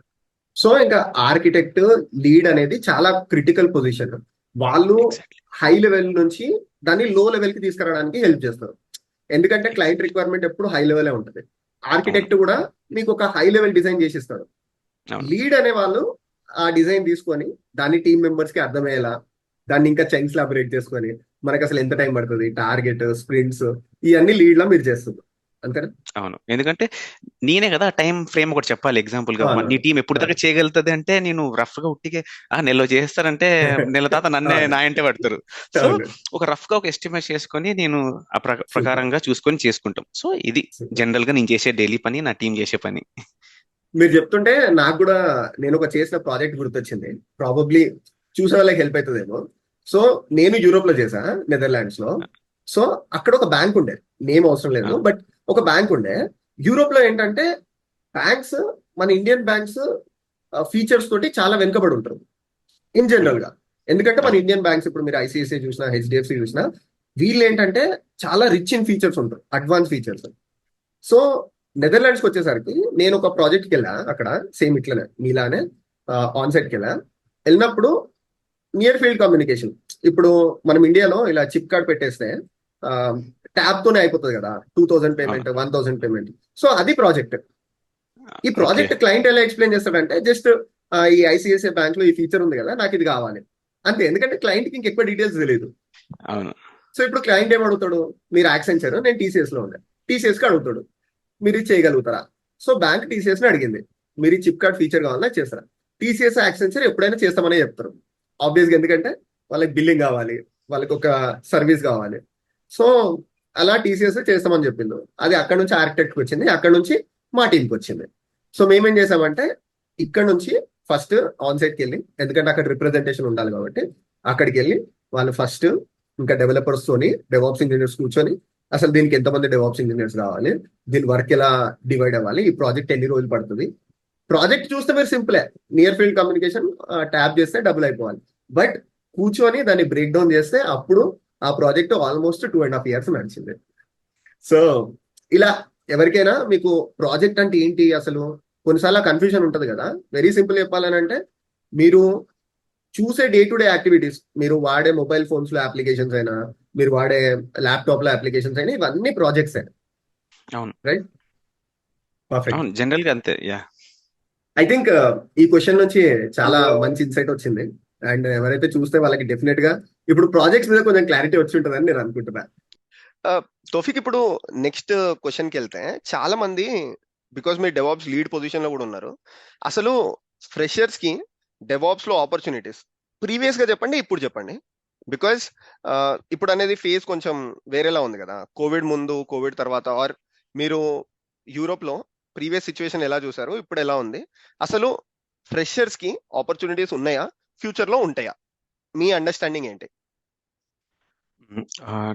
A: సో ఇంకా ఆర్కిటెక్ట్ లీడ్ అనేది చాలా క్రిటికల్ పొజిషన్. వాళ్ళు
B: ఎగ్జాక్ట్లీ.
A: హై లెవెల్ నుంచి దాన్ని లో లెవెల్ కి తీసుకురావడానికి హెల్ప్ చేస్తారు. ఎందుకంటే క్లయింట్ రిక్వైర్మెంట్ ఎప్పుడు హై లెవెలే ఉంటుంది.
B: అవును,
A: ఆర్కిటెక్ట్ కూడా మీకు ఒక హై లెవెల్ డిజైన్ చేసి ఇస్తాడు.
B: అవును.
A: లీడ్ అనే వాళ్ళు ఆ డిజైన్ తీసుకొని దాన్ని టీమ్ మెంబర్స్ కి అర్థమయ్యేలా దాన్ని ఇంకా చంక్స్ లా బ్రేక్ చేసుకొని మనకి అసలు ఎంత టైం పడుతుంది, టార్గెట్, స్ప్రింట్స్, ఇవన్నీ లీడ్ లా మీరు చేస్తుంది అంతేనా?
B: అవును, ఎందుకంటే నేనే కదా టైం ఫ్రేమ్ ఒకటి చెప్పాలి. ఎగ్జాంపుల్ గా నీ
A: అవును.
B: టీం ఎప్పుడు దాకా చేయగలుగుతుంది అంటే, నేను రఫ్ గా ఉట్టిగే నెలలో చేస్తారంటే నెల తర్వాత నన్నే
A: అవును.
B: నా ఇంటే పడతారు. సో
A: అవును.
B: ఒక రఫ్ గా ఒక ఎస్టిమేట్ చేసుకొని నేను ఆ
A: సూపర్.
B: ప్రకారంగా చూసుకొని చేసుకుంటాం. సో ఇది
A: సూపర్.
B: జనరల్ గా నేను చేసే డైలీ పని, నా టీం చేసే పని.
A: మీరు చెప్తుంటే నాకు కూడా నేను ఒక చేసిన ప్రాజెక్ట్ గుర్తొచ్చింది. ప్రాబబ్లీ చూసే వాళ్ళకి హెల్ప్ అవుతుందేమో. సో నేను యూరోప్ లో చేశా, నెదర్లాండ్స్ లో. సో అక్కడ ఒక బ్యాంక్ ఉండే, నేమ్ అవసరం లేదు,
B: అవును,
A: బట్ ఒక బ్యాంక్ ఉండే. యూరోప్ లో ఏంటంటే బ్యాంక్స్, మన ఇండియన్ బ్యాంక్స్ ఫీచర్స్ తోటి చాలా వెనుకబడి ఉంటారు ఇన్ జనరల్ గా. ఎందుకంటే మన
B: అవును
A: ఇండియన్ బ్యాంక్స్ ఇప్పుడు మీరు ఐసిఐసిఐ చూసినా హెచ్డిఎఫ్సి చూసినా వీళ్ళు ఏంటంటే చాలా రిచ్ ఇన్ ఫీచర్స్ ఉంటారు, అడ్వాన్స్ ఫీచర్స్. సో నెదర్లాండ్స్కి వచ్చేసరికి నేను ఒక ప్రాజెక్ట్కి వెళ్ళా అక్కడ, సేమ్ ఇట్లనే మీలానే ఆన్ సైట్కి వెళ్ళినప్పుడు నియర్ ఫీల్డ్ కమ్యూనికేషన్. ఇప్పుడు మనం ఇండియాలో ఇలా చిప్ కార్డ్ పెట్టేస్తే ట్యాబ్ తోనే అయిపోతుంది కదా, 2000
B: అవును
A: పేమెంట్, 1000 పేమెంట్. సో అది ప్రాజెక్ట్. ఈ
B: ఓకే
A: ప్రాజెక్ట్ క్లయింట్ ఎలా ఎక్స్ప్లెయిన్ చేస్తాడంటే జస్ట్ ఈ ఐసిఐసిఐ బ్యాంక్ లో ఈ ఫీచర్ ఉంది కదా, నాకు ఇది కావాలి అంతే. ఎందుకంటే క్లయింట్ కి ఇంకెక్కువ డీటెయిల్స్ తెలియదు.
B: అవును
A: సో ఇప్పుడు క్లయింట్ ఏం అడుగుతాడు, మీరు యాక్సెంచర్, నేను టీసీఎస్ లో ఉండే, టీసీఎస్ కి అడుగుతాడు మీరు ఇది చేయగలుగుతారా. సో బ్యాంక్ టీసీఎస్ ని అడిగింది, మీరు ఈ చిప్ కార్డ్ ఫీచర్ కావాలన్నా చేస్తారా. టీసీఎస్ యాక్సెంచర్ ఎప్పుడైనా చేస్తామనే చెప్తారు ఆబ్వియస్గా, ఎందుకంటే వాళ్ళకి బిల్లింగ్ కావాలి, వాళ్ళకి ఒక సర్వీస్ కావాలి. సో అలా టీసీఎస్ చేస్తామని చెప్పింది. అది అక్కడ నుంచి ఆర్కిటెక్ట్ వచ్చింది, అక్కడ నుంచి మా టీంకి వచ్చింది. సో మేమేం చేసామంటే ఇక్కడ నుంచి ఫస్ట్ ఆన్ సైట్కి వెళ్ళి, ఎందుకంటే అక్కడ రిప్రజెంటేషన్ ఉండాలి కాబట్టి అక్కడికి వెళ్ళి వాళ్ళు ఫస్ట్ ఇంకా డెవలపర్స్ తోని డెవాప్స్ ఇంజనీర్స్ కూర్చొని అసలు దీనికి ఎంతమంది డెవాప్స్ ఇంజనీర్స్ కావాలి, దీని వర్క్ ఎలా డివైడ్ అవ్వాలి, ఈ ప్రాజెక్ట్ ఎన్ని రోజులు పడుతుంది. ప్రాజెక్ట్ చూస్తే మీరు సింపులే, నియర్ ఫీల్డ్ కమ్యూనికేషన్ ట్యాప్ చేస్తే డబుల్ అయిపోవాలి. బట్ కూర్చొని దాన్ని బ్రేక్ డౌన్ చేస్తే అప్పుడు ఆ ప్రాజెక్ట్ ఆల్మోస్ట్ 2.5 years నడిచింది. సో ఇలా ఎవరికైనా మీకు ప్రాజెక్ట్ అంటే ఏంటి అసలు కొన్నిసార్లు కన్ఫ్యూజన్ ఉంటుంది కదా. వెరీ సింపుల్ చెప్పాలని అంటే మీరు చూసే డే టు డే యాక్టివిటీస్, మీరు వాడే మొబైల్ ఫోన్స్ లో అప్లికేషన్స్ అయినా, మీరు వాడే ల్యాప్టాప్ లో అప్లికేషన్స్ అయినా, ఇవన్నీ ప్రాజెక్ట్స్
B: అవును
A: రైట్. పర్ఫెక్ట్.
B: అవును జనరల్ గా అంతే యా
A: ఐ థింక్ ఈ క్వశ్చన్ నుంచి చాలా మంచి ఇన్సైట్ వచ్చింది. అండ్ ఎవరైతే చూస్తే వాళ్ళకి డెఫినెట్ గా ఇప్పుడు ప్రాజెక్ట్స్ మీద కొంచెం క్లారిటీ వచ్చి ఉంటుందని నేను అనుకుంటున్నా.
C: తోఫిక్, ఇప్పుడు నెక్స్ట్ క్వశ్చన్కి వెళ్తే చాలా మంది, బికాస్ మీరు డెవాప్స్ లీడ్ పొజిషన్ లో కూడా ఉన్నారు, అసలు ఫ్రెషర్స్ కి డెవాప్స్ లో ఆపర్చునిటీస్ ప్రీవియస్ గా చెప్పండి, ఇప్పుడు చెప్పండి. బికాస్ ఇప్పుడు అనేది ఫేజ్ కొంచెం వేరేలా ఉంది కదా, కోవిడ్ ముందు కోవిడ్ తర్వాత, ఆర్ మీరు యూరోప్ లో ప్రీవియస్ సిచ్యువేషన్ ఎలా చూసారు, ఇప్పుడు ఎలా ఉంది, అసలు ఫ్రెషర్స్ కి ఆపర్చునిటీస్ ఉన్నాయా, ఫ్యూచర్ లో ఉంటాయా, మీ అండర్స్టాండింగ్ ఏంటి?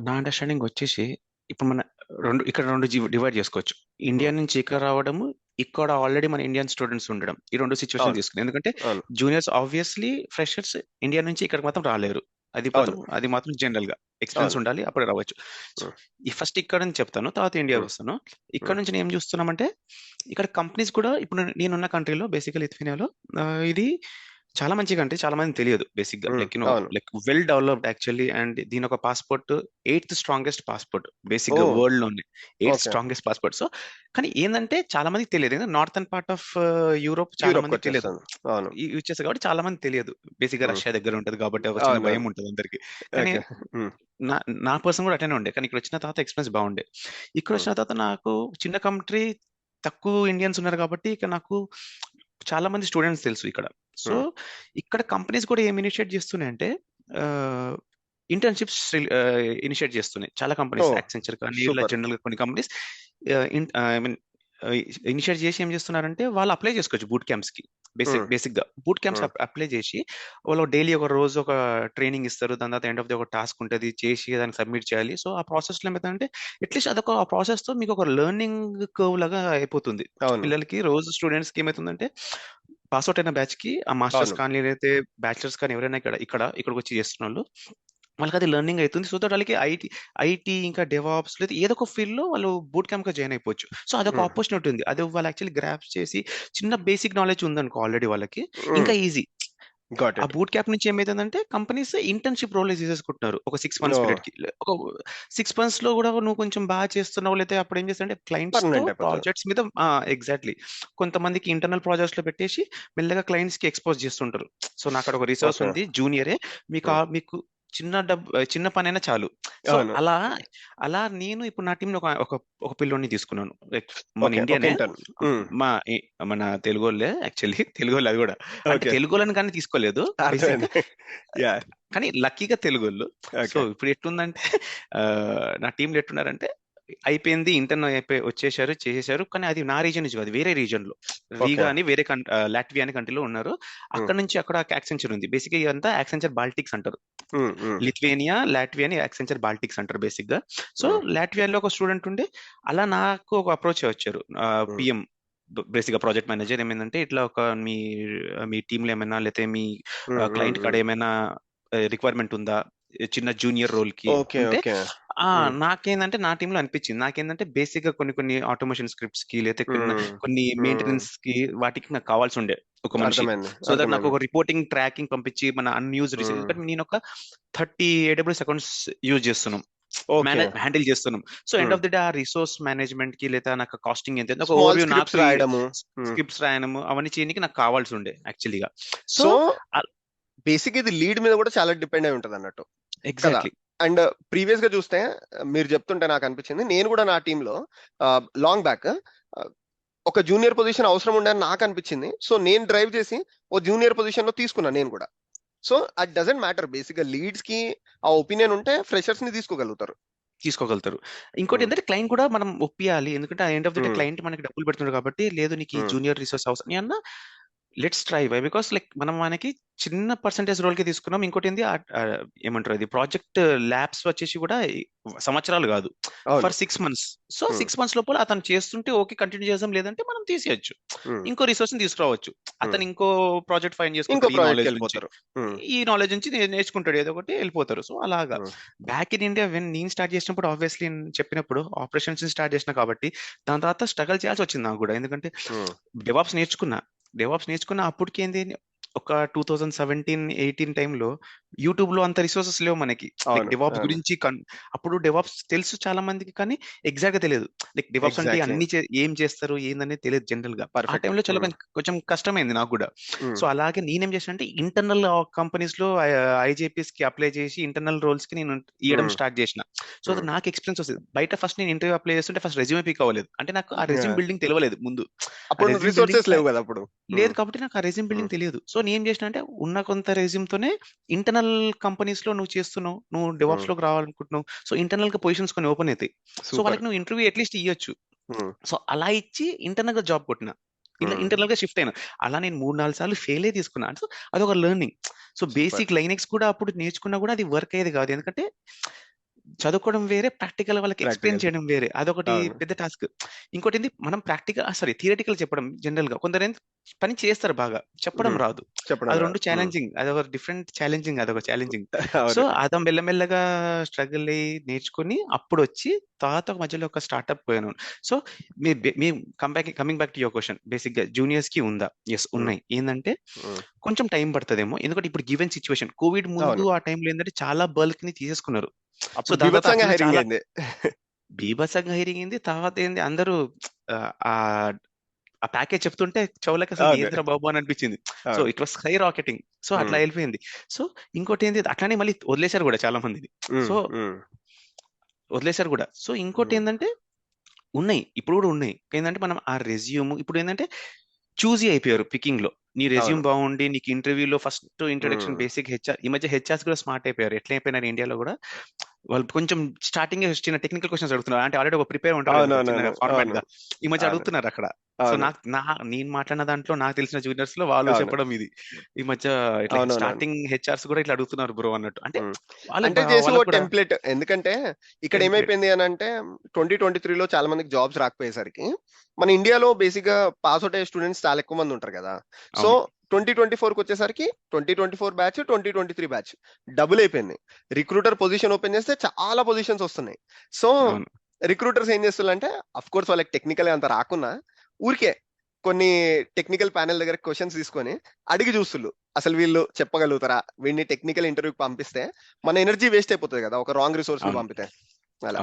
B: నా అండర్స్టాండింగ్ వచ్చేసి ఇప్పుడు మన రెండు డివైడ్ చేసుకోవచ్చు. ఇండియా నుంచి ఇక్కడ రావడము, ఇక్కడ ఆల్రెడీ మన ఇండియన్ స్టూడెంట్స్ ఉండడం, ఈ రెండు సిచ్యువేషన్
C: అవును
B: తీసుకుని. ఎందుకంటే
C: అవును
B: జూనియర్స్ ఆబ్వియస్లీ ఫ్రెషర్స్ ఇండియా నుంచి ఇక్కడికి మాత్రం రాలేరు.
C: అవును
B: అది మాత్రం జనరల్ గా ఎక్స్పీరియన్స్
C: అవును
B: ఉండాలి, అప్పుడే రావచ్చు. సో ఈ ఫస్ట్ ఇక్కడ నుంచి చెప్తాను, తర్వాత ఇండియాకి వస్తాను. ఇక్కడ నుంచి నేను ఏం చూస్తున్నామంటే ఇక్కడ కంపెనీస్ కూడా ఇప్పుడు నేనున్న కంట్రీలో బేసికల్ లిథువేనియాలో ఇది చాలా మంచి కంట్రీ, చాలా మంది తెలియదు బేసిక్ గా. లైక్
C: అవును
B: like well developed actually. And దీని ఒక passport 8th strongest passport basic గా
C: ఓ
B: వరల్డ్ లోనే 8th
C: okay,
B: strongest passport. So కానీ ఏంటంటే చాలా మందికి తెలియదు, నార్థన్ పార్ట్ ఆఫ్ యూరోప్ చాలా
C: యూరోప్
B: మందికి తెలియదు,
C: వచ్చేస్తాను. అవును
B: యూజ్ చేస్తారు కాబట్టి చాలా మంది తెలియదు. బేసిక్ గా రష్యా దగ్గర ఉంటది కాబట్టి ఒక చిన్న
C: అవును
B: భయం ఉంటుంది అందరికి. కానీ
C: ఓకే
B: నా నా పర్సన్ కూడా అటెనే ఉండే, కానీ ఇక్కడ వచ్చిన తర్వాత ఎక్స్పీరియన్స్ బాగుండే. ఇక్కడ వచ్చిన తర్వాత నాకు చిన్న కంట్రీ, తక్కువ ఇండియన్స్ ఉన్నారు కాబట్టి ఇక్కడ నాకు చాలా మంది స్టూడెంట్స్ తెలుసు ఇక్కడ. సో ఇక్కడ కంపెనీస్ కూడా ఏం ఇనిషియేట్ చేస్తున్నాయి అంటే ఇంటర్న్షిప్స్ ఇనిషియేట్ చేస్తున్నాయి చాలా కంపెనీస్.
C: ఓ
B: యాక్సెంచర్ కానీ ఇలా
C: సూపర్.
B: జనరల్ గా కొన్ని కంపెనీస్ ఐ మీన్ ఇనిషియేట్ చేసి ఏం చేస్తున్నారంటే వాళ్ళు అప్లై చేసుకోవచ్చు బూట్ క్యాంప్స్ కి. బేసిక్ గా బూట్ క్యాంప్స్ అప్లై చేసి వాళ్ళు డైలీ ఒక రోజు ఒక ట్రైనింగ్ ఇస్తారు, దాని తర్వాత ఎండ్ ఆఫ్ ది ఒక టాస్క్ ఉంటుంది, చేసి దానికి సబ్మిట్ చేయాలి. సో ఆ ప్రాసెస్ లో ఏమవుతుందంటే అట్లీస్ట్ అదొక ఆ ప్రాసెస్ తో మీకు ఒక లెర్నింగ్ కర్వ్ లాగా అయిపోతుంది.
C: అవును
B: పిల్లలకి రోజు స్టూడెంట్స్ కి ఏమవుతుందంటే పాస్అవుట్ అయిన బ్యాచ్ కి ఆ మాస్టర్స్
C: అవును
B: కానీ లేకపోతే బ్యాచిలర్స్ కానీ ఎవరైనా ఇక్కడికి వచ్చి చేస్తున్న వాళ్ళు, వాళ్ళకి అది లెర్నింగ్ అవుతుంది. సో దట్ వాళ్ళకి ఐటీ ఇంకా డెవాప్స్ లేదా ఏదో ఒక ఫీల్డ్ లో వాళ్ళు బూట్ క్యాంప్ గా జాయిన్ అయిపోవచ్చు. సో అదొక ఆపర్చునిటీ ఉంది. అది వాళ్ళు యాక్చువల్లీ గ్రాప్ చేసి చిన్న బేసిక్ నాలెడ్జ్ ఉందనుకో ఆల్రెడీ వాళ్ళకి ఇంకా ఈజీ.
C: గాట్
B: ఆ
C: ఇట్.
B: బూట్ క్యాంప్ నుంచి ఏమైతుందంటే కంపెనీస్ ఇంటర్న్షిప్ రోల్ తీసేసుకుంటున్నారు ఒక 6 months
C: ఓ
B: పీరియడ్ కి. ఒక 6 months లో కూడా నువ్వు కొంచెం బాగా చేస్తున్నావు, లేకపోతే అప్పుడు ఏం చేస్తారంటే క్లయింట్స్ తో
C: పర్మనెంట్ అయిపోతుంది.
B: ప్రాజెక్ట్స్ మీద ఎగ్జాక్ట్లీ కొంతమందికి ఇంటర్నల్ ప్రాజెక్ట్స్ లో పెట్టేసి మెల్లగా క్లయింట్స్ కి ఎక్స్పోజ్ చేస్తుంటారు. సో నాకు అక్కడ ఒక రిసోర్స్
C: ఓకే
B: ఉంది, జూనియరే, మీకు చిన్న పనైనా చాలు. సో
C: అవును
B: అలా అలా నేను ఇప్పుడు నా టీంలో ఒక పిల్లోని తీసుకున్నాను, లైక్ మన
C: ఓకే ఓకే
B: ఇండియానే,
C: ఇంటర్న్.
B: మన తెలుగు వాళ్ళే యాక్చువల్లీ. తెలుగు వాళ్ళు అది కూడా అంటే
C: ఓకే
B: తెలుగు వాళ్ళని కానీ తీసుకోలేదు బేసిక్ గా,
C: అర్థమైంది. యా
B: కానీ లక్కీగా తెలుగు వాళ్ళు. సో
C: ఓకే
B: ఇప్పుడు ఎట్లుందంటే నా టీంలో ఎట్టున్నారంటే అయిపోయింది, ఇంటర్న్ వచ్చేసారు, చేసేసారు. కానీ అది నా రీజన్ నుంచి కాదు, వేరే రీజన్ లో రీగా
C: ఓకే
B: అని వేరే లాట్వియా అనే కంట్రీలో ఉన్నారు. అక్కడ నుంచి అక్కడ యాక్సెంచర్ ఉంది. బేసిక్ గా ఇదంతా యాక్సెంచర్ బాల్టిక్స్ అంటారు. లిథువేనియా, లాట్వియా అని యాక్సెంచర్ బాల్టిక్స్ అంటారు బేసిక్ గా. సో లాట్వియాలో ఒక స్టూడెంట్ ఉండే, అలా నాకు ఒక అప్రోచ్ వచ్చారు పిఎం, బేసిక్ గా ప్రాజెక్ట్ మేనేజర్. ఏమైందంటే ఇట్లా ఒక మీ టీంలో ఏమైనా లేకపోతే మీ క్లయింట్ కాడ ఏమైనా రిక్వైర్మెంట్ ఉందా చిన్న జూనియర్ రోల్ కి
C: ఓకే
B: ఉంటే
C: ఓకే.
B: నాకేందంటే నా టీంలో అనిపించింది నాకేందంటే బేసిక్ గా కొన్ని ఆటోమేషన్ స్క్రిప్ట్స్ కి లేదా కొన్ని మెయింటెనెన్స్ కి వాటికి నాకు కావాల్సి ఉండే ఒక మనిషి
C: అర్థమైంది
B: సో దట్ నాకు
C: అర్థమైంది.
B: ఒక రిపోర్టింగ్ ట్రాకింగ్ పంపించి మన అన్యూజ్ రిసోర్స్ ఎందుకంటే నేను ఒక 30 AWS అకౌంట్స్ యూజ్ చేస్తున్నాం
C: ఓకే.
B: హ్యాండిల్ చేస్తున్నాం so end of the day ఆ రిసోర్స్ మేనేజ్మెంట్ కి లేదా నాకు కాస్టింగ్ ఎంత ఒక
C: స్మాల్
B: ఓవర్వ్యూ
C: స్క్రిప్ట్స్
B: నాకు
C: రాయడము.
B: స్క్రిప్ట్స్ రాయడము అవన్నీ చేయడానికి నాకు కావాల్సి ఉండే యాక్చువల్లీగా సో
C: సో బేసిక్ ఇది లీడ్ మీద కూడా చాలా డిపెండ్ అయి ఉంటది అన్నట్టు కదా.
B: ఎగ్జాక్ట్లీ
C: అండ్ ప్రీవియస్ గా చూస్తే మీరు చెప్తుంటే నాకు అనిపించింది, నేను కూడా నా టీంలో లాంగ్ బ్యాక్ ఒక జూనియర్ పొజిషన్ అవసరం ఉండే అని నాకు అనిపించింది. సో నేను డ్రైవ్ చేసి ఓ జూనియర్ పొజిషన్ లో తీసుకున్నాను నేను కూడా. సో అది డజంట్ మ్యాటర్, బేసిక్ గా లీడ్స్ కి ఆ ఒపీనియన్ ఉంటే ఫ్రెషర్స్ ని తీసుకోగలుగుతారు.
B: తీసుకోగలుగుతారు ఇంకోటి ఏంటంటే క్లయింట్ కూడా మనం ఒప్పియాలి ఎందుకంటే ఆ end of the day client మనకి డబ్బులు పెడుతున్నాడు కాబట్టి లేదు నీకు ఈ జూనియర్ రిసోర్స్ అవసరం నీ అన్న let's try by because like మనం మనకి చిన్న పర్సంటేజ్ రోల్ కి తీసుకున్నాం ఇంకోటి ఏంది ఏమంటారు ఇది ప్రాజెక్ట్ ల్యాబ్స్ వచ్చేసి కూడా సంవత్సరాలు కాదు ఫర్ 6 months సో 6 months లోపల అతను చేస్తుంటే ఓకే కంటిన్యూ చేద్దాం లేదంటే మనం తీసేయచ్చు ఇంకో రిసోర్స్ ని తీసుకురావచ్చు అతను ఇంకో ప్రాజెక్ట్ ఫైన్
C: ఇంకో
B: చేసుకుంటాడు
C: ప్రాజెక్ట్ వెళ్ళిపోతారు.
B: ఈ నాలెడ్జ్ నుంచి నేర్చుకుంటాడు ఏదో ఒకటి వెళ్ళిపోతారు సో అలాగా బ్యాక్ ఇన్ ఇండియా వెన్ నేను స్టార్ట్ చేసినప్పుడు ఆబ్వియస్లీ చెప్పినప్పుడు ఆపరేషన్స్ స్టార్ట్ చేసిన కాబట్టి దాని తర్వాత స్ట్రగల్ చేయాల్సి వచ్చింది నాకు కూడా ఎందుకంటే డెవాప్స్ నేర్చుకున్న అప్పటికి ఏంది ఒక 2017-18 టైంలో యూట్యూబ్ లో అంత రిసోర్సెస్ లేవు మనకి లైక్ డెవాప్స్ గురించి అప్పుడు డెవాప్స్ తెలుసు చాలా మందికి కానీ ఎగ్జాక్ట్ గా తెలియదు లైక్ డెవాప్స్ అంటే అన్ని ఏం చేస్తారు ఏందనేది తెలియదు జనరల్ గా ఆ టైంలో చాలా కొంచెం కష్టమైంది నాకు కూడా సో అలాగే నేనేం చేసిన అంటే ఇంటర్నల్ కంపెనీస్ లో ఐజేపీఎస్ కి అప్లై చేసి ఇంటర్నల్ రోల్స్ కి నేను ఇవ్వడం స్టార్ట్ చేసిన సో నాకు ఎక్స్పీరియన్స్ వస్తుంది బయట ఫస్ట్ నేను ఇంటర్వ్యూ అప్లై చేస్తుంటే ఫస్ట్ రెజ్యూమే పిక్ అవ్వలేదు అంటే నాకు ఆ రెజ్యూమ్ బిల్డింగ్ తెలియలేదు ముందు
C: అప్పుడు రిసోర్సెస్ లేవు కదా అప్పుడు
B: లేదు కాబట్టి నాకు ఆ రెజ్యూమ్ బిల్డింగ్ తెలియదు సో నేను ఏం చేసిన అంటే ఉన్న కొంత రెజ్యూమ్ తోనే ఇంటర్నల్ కంపెనీస్ లో నువ్వు చేస్తున్నావు నువ్వు డెవాప్స్ లోకి రావాలనుకుంటున్నావు సో ఇంటర్నల్ గా పొజిషన్స్ కొన్ని ఓపెన్ అవుతాయి సో వాళ్ళకి నువ్వు ఇంటర్వ్యూ అట్లీస్ట్ ఇవ్వచ్చు సో అలా ఇచ్చి ఇంటర్నల్ గా జాబ్ కొట్టిన ఇలా ఇంటర్నల్ గా షిఫ్ట్ అయినా అలా నేను 3-4 సార్లు ఫెయిల్ తీసుకున్నాను సో అదొక లెర్నింగ్ సో బేసిక్ లైనెక్స్ కూడా అప్పుడు నేర్చుకున్నా కూడా అది వర్క్ అయ్యేది కాదు ఎందుకంటే చదువుకోవడం వేరే ప్రాక్టికల్ వాళ్ళకి ఎక్స్ప్లెయిన్ చేయడం వేరే అదొకటి పెద్ద టాస్క్ ఇంకోటి ఏంది మనం థియరిటికల్ చెప్పడం జనరల్ గా కొందరు పని చేస్తారు బాగా చెప్పడం రాదు అది రెండు ఛాలెంజింగ్ అదొక డిఫరెంట్ ఛాలెంజింగ్ అదొక ఛాలెంజింగ్ సో అదో మెల్లమెల్లగా స్ట్రగుల్ అయ్యి నేర్చుకుని అప్పుడు వచ్చి తర్వాత మధ్యలో ఒక స్టార్ట్అప్ పోయాను so me coming back to your question basic గా జూనియర్స్ కి ఉందా ఎస్ ఉన్నాయి ఏంటంటే కొంచెం టైం పడుతుందేమో ఎందుకంటే ఇప్పుడు గివెన్ సిచ్యువేషన్ కోవిడ్ ముందు ఆ టైంలో ఏంటంటే చాలా బల్క్ ని తీసేసుకున్నారు సో
C: బీభత్సంగా హైరింగ్
B: అయింది తర్వాత ఏంది అందరూ ఆ ప్యాకేజ్ చెప్తుంటే చెవులకి అసలు ఏంద్ర బాబు అని అనిపించింది so it was high rocketing so అట్లా వెళ్ళిపోయింది సో ఇంకోటి ఏంది అట్లానే మళ్ళీ వదిలేశారు కూడా చాలా మందిని సో వదిలేశారు కూడా సో ఇంకోటి ఏంటంటే ఉన్నాయి ఇప్పుడు కూడా ఉన్నాయి ఏంటంటే మనం ఆ రెజ్యూమ్ ఇప్పుడు ఏంటంటే చూజీ అయిపోయారు పికింగ్ లో నీ రెజ్యూమ్ బాగుండి నీకు ఇంటర్వ్యూలో ఫస్ట్ ఇంట్రొడక్షన్ బేసిక్ హెచ్ఆర్ ఈ మధ్య హెచ్ఆర్స్ కూడా స్మార్ట్ అయిపోయారు ఎట్లా అయిపోయినారు ఇండియాలో కూడా వాళ్ళు కొంచెం స్టార్టింగ్ చిన్న టెక్నికల్ క్వశ్చన్స్ అడుగుతున్నారు అంటే ఆల్రెడీ ఒక ప్రిపేర్ ఉంటారు ఫార్మాట్ గా ఈ మధ్య అడుగుతున్నారు అక్కడ సో నేను మాట్లాడిన దాంట్లో నాకు తెలిసిన జూనియర్స్ లో వాళ్ళు చెప్పడం ఇది ఈ మధ్య స్టార్టింగ్ హెచ్ఆర్స్ కూడా ఇట్లా అడుగుతున్నారు బ్రో అన్నట్టు అంటే
C: టెంప్లెట్ ఎందుకంటే ఇక్కడ ఏమైపోయింది అని అంటే 2023లో చాలా మందికి జాబ్స్ రాకపోయేసరికి మన ఇండియాలో బేసిక్ గా పాస్ అవుట్ అయ్యే స్టూడెంట్స్ చాలా ఎక్కువ మంది ఉంటారు కదా సో 2024 వచ్చేసరికి 2024 బ్యాచ్ 2023 బ్యాచ్ డబుల్ అయిపోయింది రిక్రూటర్ పొజిషన్ ఓపెన్ చేస్తే చాలా పొజిషన్స్ వస్తున్నాయి సో రిక్రూటర్స్ ఏం చేస్తున్నారంటే అఫ్ కోర్స్ వాళ్ళకి టెక్నికల్ అంత రాకున్నా ఊరికే కొన్ని టెక్నికల్ ప్యానెల్ దగ్గర క్వశ్చన్స్ తీసుకొని అడిగి చూస్తుళ్ళు అసలు వీళ్ళు చెప్పగలుగుతారా వీడిని టెక్నికల్ ఇంటర్వ్యూకి పంపిస్తే మన ఎనర్జీ వేస్ట్ అయిపోతుంది కదా ఒక రాంగ్ రిసోర్స్ పంపితే అలా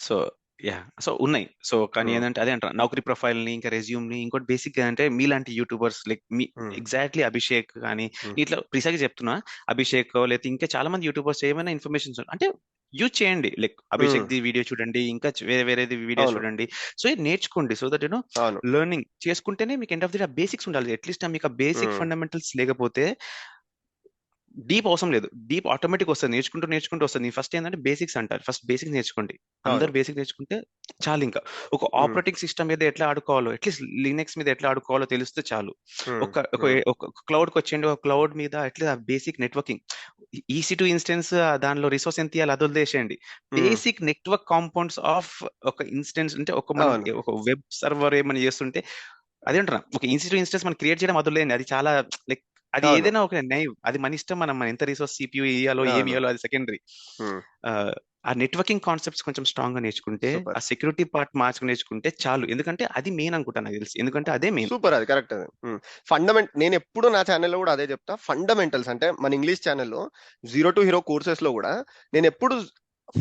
B: సో ఉన్నాయి సో కానీ ఏంటంటే అదే అంటారు నౌకరీ ప్రొఫైల్ ని ఇంకా రెజ్యూమ్ ని ఇంకోటి బేసిక్ గా అంటే మీలాంటి YouTubers like me exactly Abhishek కానీ ఇట్లా ప్రిసైజ్ చెప్తున్నా అభిషేక్ లేకపోతే ఇంకా చాలా మంది యూట్యూబర్స్ ఏమైనా ఇన్ఫర్మేషన్ అంటే యూజ్ చేయండి లైక్ అభిషేక్ ది వీడియో చూడండి ఇంకా వేరేది వీడియో చూడండి సో నేర్చుకోండి సో దట్ యూనో లెర్నింగ్ చేసుకుంటేనే మీకు ఎండ్ ఆఫ్ ది బేసిక్స్ ఉండాలి అట్లీస్ట్ మీకు ఆ బేసిక్ ఫండమెంటల్స్ లేకపోతే డీప్ అవసరం లేదు డీప్ ఆటోమేటిక్ వస్తుంది నేర్చుకుంటూ వస్తుంది ఫస్ట్ ఏంటంటే బేసిక్స్ అంటారు ఫస్ట్ బేసిక్స్ నేర్చుకోండి అందరు బేసిక్ నేర్చుకుంటే చాలు ఇంకా ఒక ఆపరేటింగ్ సిస్టమ్ మీద ఎట్లా ఆడుకోవాలో అట్లీస్ట్ లినక్స్ మీద ఎట్లా ఆడుకోవాలో తెలిస్తే చాలు ఒక క్లౌడ్ కి వచ్చేయండి ఒక క్లౌడ్ మీద అట్లీస్ట్ ఆ బేసిక్ నెట్వర్కింగ్ EC2 ఇన్స్టెన్స్ దానిలో రిసోర్స్ ఎంత ఇవ్వాలి అది వదిలేసేయండి బేసిక్ నెట్వర్క్ కాంపౌండ్స్ ఆఫ్ ఒక ఇన్స్టెన్స్ అంటే ఒక వెబ్ సర్వర్ ఏమైనా చేస్తుంటే అదే అంటున్నా ఒక EC2 ఇన్స్టెన్స్ మనం క్రియేట్ చేయడం వదిలేయండి అది చాలా లైక్ అది
C: అవును.
B: ఏదైనా ఒక నైవ్, అది మన ఇష్టం. మనం ఎంత రిసోర్స్ CPU ఇయ్యాలో ఏమి
C: అవును.
B: ఇయ్యాలో అది సెకండరీ.
C: ఉమ్,
B: ఆ నెట్వర్కింగ్ కాన్సెప్ట్స్ కొంచెం స్ట్రాంగ్ గా నేర్చుకుంటే, ఆ
C: సూపర్
B: సెక్యూరిటీ పార్ట్ మార్చుకుని నేర్చుకుంటే చాలు. ఎందుకంటే అది మెయిన్ అనుకుంటా నాకు తెలిసి, ఎందుకంటే అదే మెయిన్.
C: సూపర్, అది కరెక్ట్. అది నేను ఎప్పుడు నా ఛానల్లో కూడా అదే చెప్తా. ఫండమెంటల్స్ అంటే మన ఇంగ్లీష్ ఛానల్లో జీరో టు హీరో కోర్సెస్ లో కూడా నేను ఎప్పుడు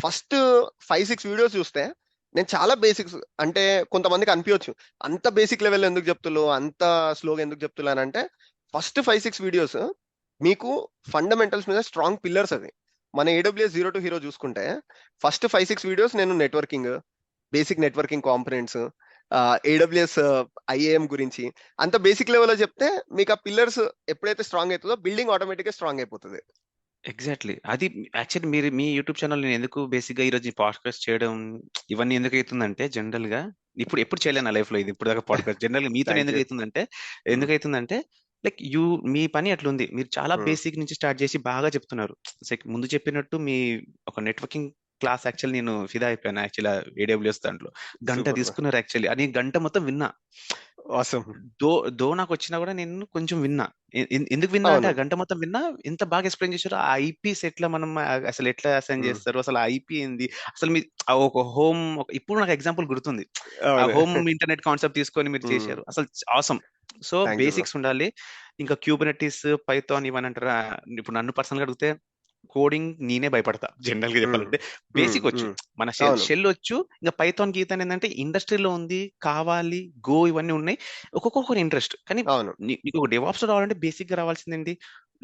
C: ఫస్ట్ 5-6 వీడియోస్ చూస్తే నేను చాలా బేసిక్స్, అంటే కొంతమందికి అనిపించవచ్చు అంత బేసిక్ లెవెల్ ఎందుకు చెప్తుల్లో, అంత స్లోగా ఎందుకు చెప్తున్నా అని. అంటే ఫస్ట్ 5-6 వీడియోస్ మీకు ఫండమెంటల్స్ మీద స్ట్రాంగ్ పిల్లర్స్. అది మన AWS జీరో టు హీరో చూసుకుంటే ఫస్ట్ 5-6 వీడియోస్ నేను networking, basic networking components, AWS IAM గురించి అంత బేసిక్ లెవెల్లో చెప్తే మీకు ఆ పిల్లర్స్ ఎప్పుడైతే స్ట్రాంగ్ అవుతుందో బిల్డింగ్ ఆటోమేటిక్ గా స్ట్రాంగ్ అయిపోతుంది.
B: ఎగ్జాక్ట్లీ. అది యాక్చువల్లీ మీరు మీ యూట్యూబ్ ఛానల్ నేను ఎందుకు బేసిక్ గా ఈ రోజు పాడ్కాస్ట్ చేయడం ఇవన్నీ ఎందుకు అవుతుందంటే, జనరల్ గా ఇప్పుడు ఎప్పుడు చేయలేను నా లైఫ్ లో ఇది ఇప్పుడు దాకా పాడ్కాస్ట్. జనరల్ గా మీతో
C: థ్యాంక్
B: ఎందుకు
C: యూ.
B: అవుతుందంటే, లైక్ మీ పని అట్లుంది. మీరు చాలా బేసిక్ నుంచి స్టార్ట్ చేసి బాగా చెప్తున్నారు. ముందు చెప్పినట్టు మీ ఒక నెట్వర్కింగ్ క్లాస్ యాక్చువల్ నేను ఫిదా అయిపోయాను యాక్చువల్ AWS దాంట్లో. గంట
C: సూపర్.
B: తీసుకున్నారు యాక్చువల్లీ. అది గంట మొత్తం విన్నా.
C: ఆసమ్.
B: దో దో నాకు వచ్చినా కూడా నేను కొంచెం విన్నా. ఎందుకు విన్నా అంటే,
C: అవును.
B: ఆ గంట మొత్తం విన్నా. ఎంత బాగా ఎక్స్ప్లెయిన్ చేశారు. ఆ ఐపీస్ ఎట్లా మనం అసలు ఎట్లా అసైన్
C: ఉమ్,
B: చేస్తారు, అసలు ఆ ఐపీ ఏంది, అసలు మీ ఆ ఒక హోమ్, ఇప్పుడు నాకు ఎగ్జాంపుల్ గుర్తుంది. ఆ
C: అవును.
B: హోమ్ ఇంటర్నెట్ కాన్సెప్ట్ తీసుకొని మీరు
C: ఉమ్,
B: చేశారు. అసలు awesome. So
C: thank you bro.
B: Basics ఉండాలి. ఇంకా క్యూబర్నెటిస్, పైథాన్ ఇవన్నీ అంటారా. ఇప్పుడు నన్ను పర్సనల్ గా అడిగితే కోడింగ్ నేనే భయపడతా జనరల్ గా
C: ఉమ్,
B: చెప్పాలంటే.
C: ఉమ్,
B: బేసిక్ వచ్చు,
C: ఉమ్,
B: మన
C: అవును.
B: షెల్ వచ్చు. ఇంకా పైథాన్ గీతాన్ ఏంటంటే ఇండస్ట్రీలో ఉంది, కావాలి, గో ఇవన్నీ ఉన్నాయి. ఒక్కొక్కరు ఇంట్రెస్ట్. కానీ
C: అవును.
B: నీకు ఒక డెవాప్స్ రావాలంటే బేసిక్ గా రావాల్సిందేంటి,